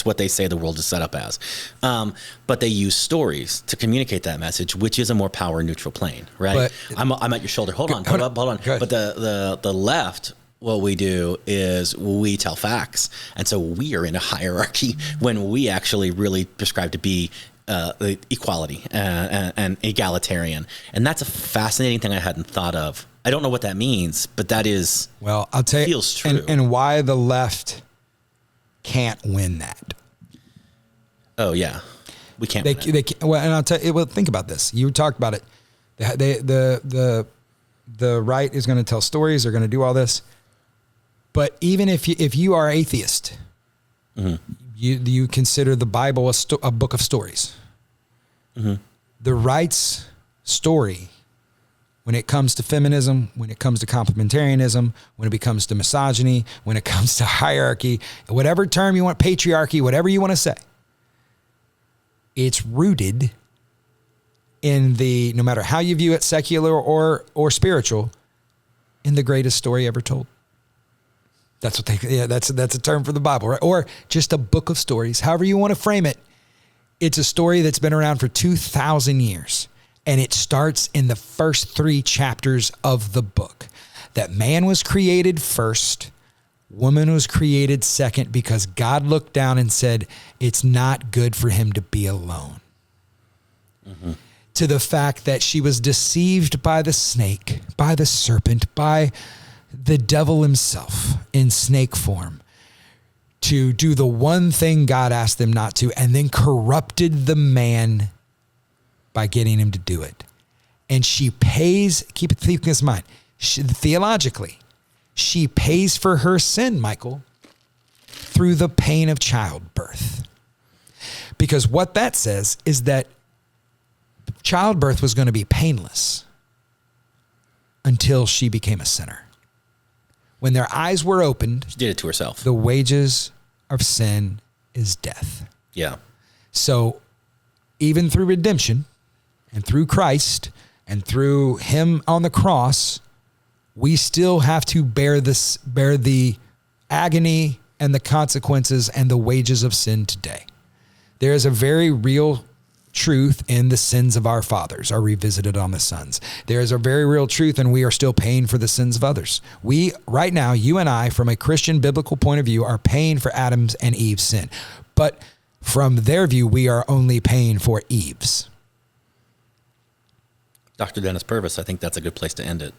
what they say the world is set up as. But they use stories to communicate that message, which is a more power neutral plane, right? But I'm at your shoulder. Hold on. But the left, what we do is we tell facts, and so we are in a hierarchy when we actually really prescribe to be equality and egalitarian, and that's a fascinating thing I hadn't thought of. I don't know what that means, but that is I'll tell you, feels true. And why the left can't win that. Oh yeah, we can't. They can't, well, and I'll tell you. Well, think about this. You talked about it. The right is going to tell stories. They're going to do all this. But even if you are atheist, mm-hmm. you consider the Bible a book of stories. Mm-hmm. The right's story, when it comes to feminism, when it comes to complementarianism, when it comes to misogyny, when it comes to hierarchy, whatever term you want, patriarchy, whatever you want to say, it's rooted no matter how you view it, secular or spiritual, in the greatest story ever told. That's that's a term for the Bible, right? Or just a book of stories, however you want to frame it. It's a story that's been around for 2,000 years. And it starts in the first 3 chapters of the book. That man was created first, woman was created second, because God looked down and said, it's not good for him to be alone. Mm-hmm. To the fact that she was deceived by the snake, by the serpent, by the devil himself in snake form, to do the one thing God asked them not to, and then corrupted the man by getting him to do it. And she pays, keep this in mind, theologically, she pays for her sin, Michael, through the pain of childbirth. Because what that says is that childbirth was going to be painless until she became a sinner. When their eyes were opened, she did it to herself. The wages of sin is death. Yeah. So even through redemption, and through Christ, and through him on the cross, we still have to bear the agony and the consequences and the wages of sin today. There is a very real truth in the sins of our fathers are revisited on the sons. There is a very real truth, and we are still paying for the sins of others. We, right now, you and I, from a Christian biblical point of view, are paying for Adam's and Eve's sin. But from their view, we are only paying for Eve's. Dr. Dennis Purvis, I think that's a good place to end it.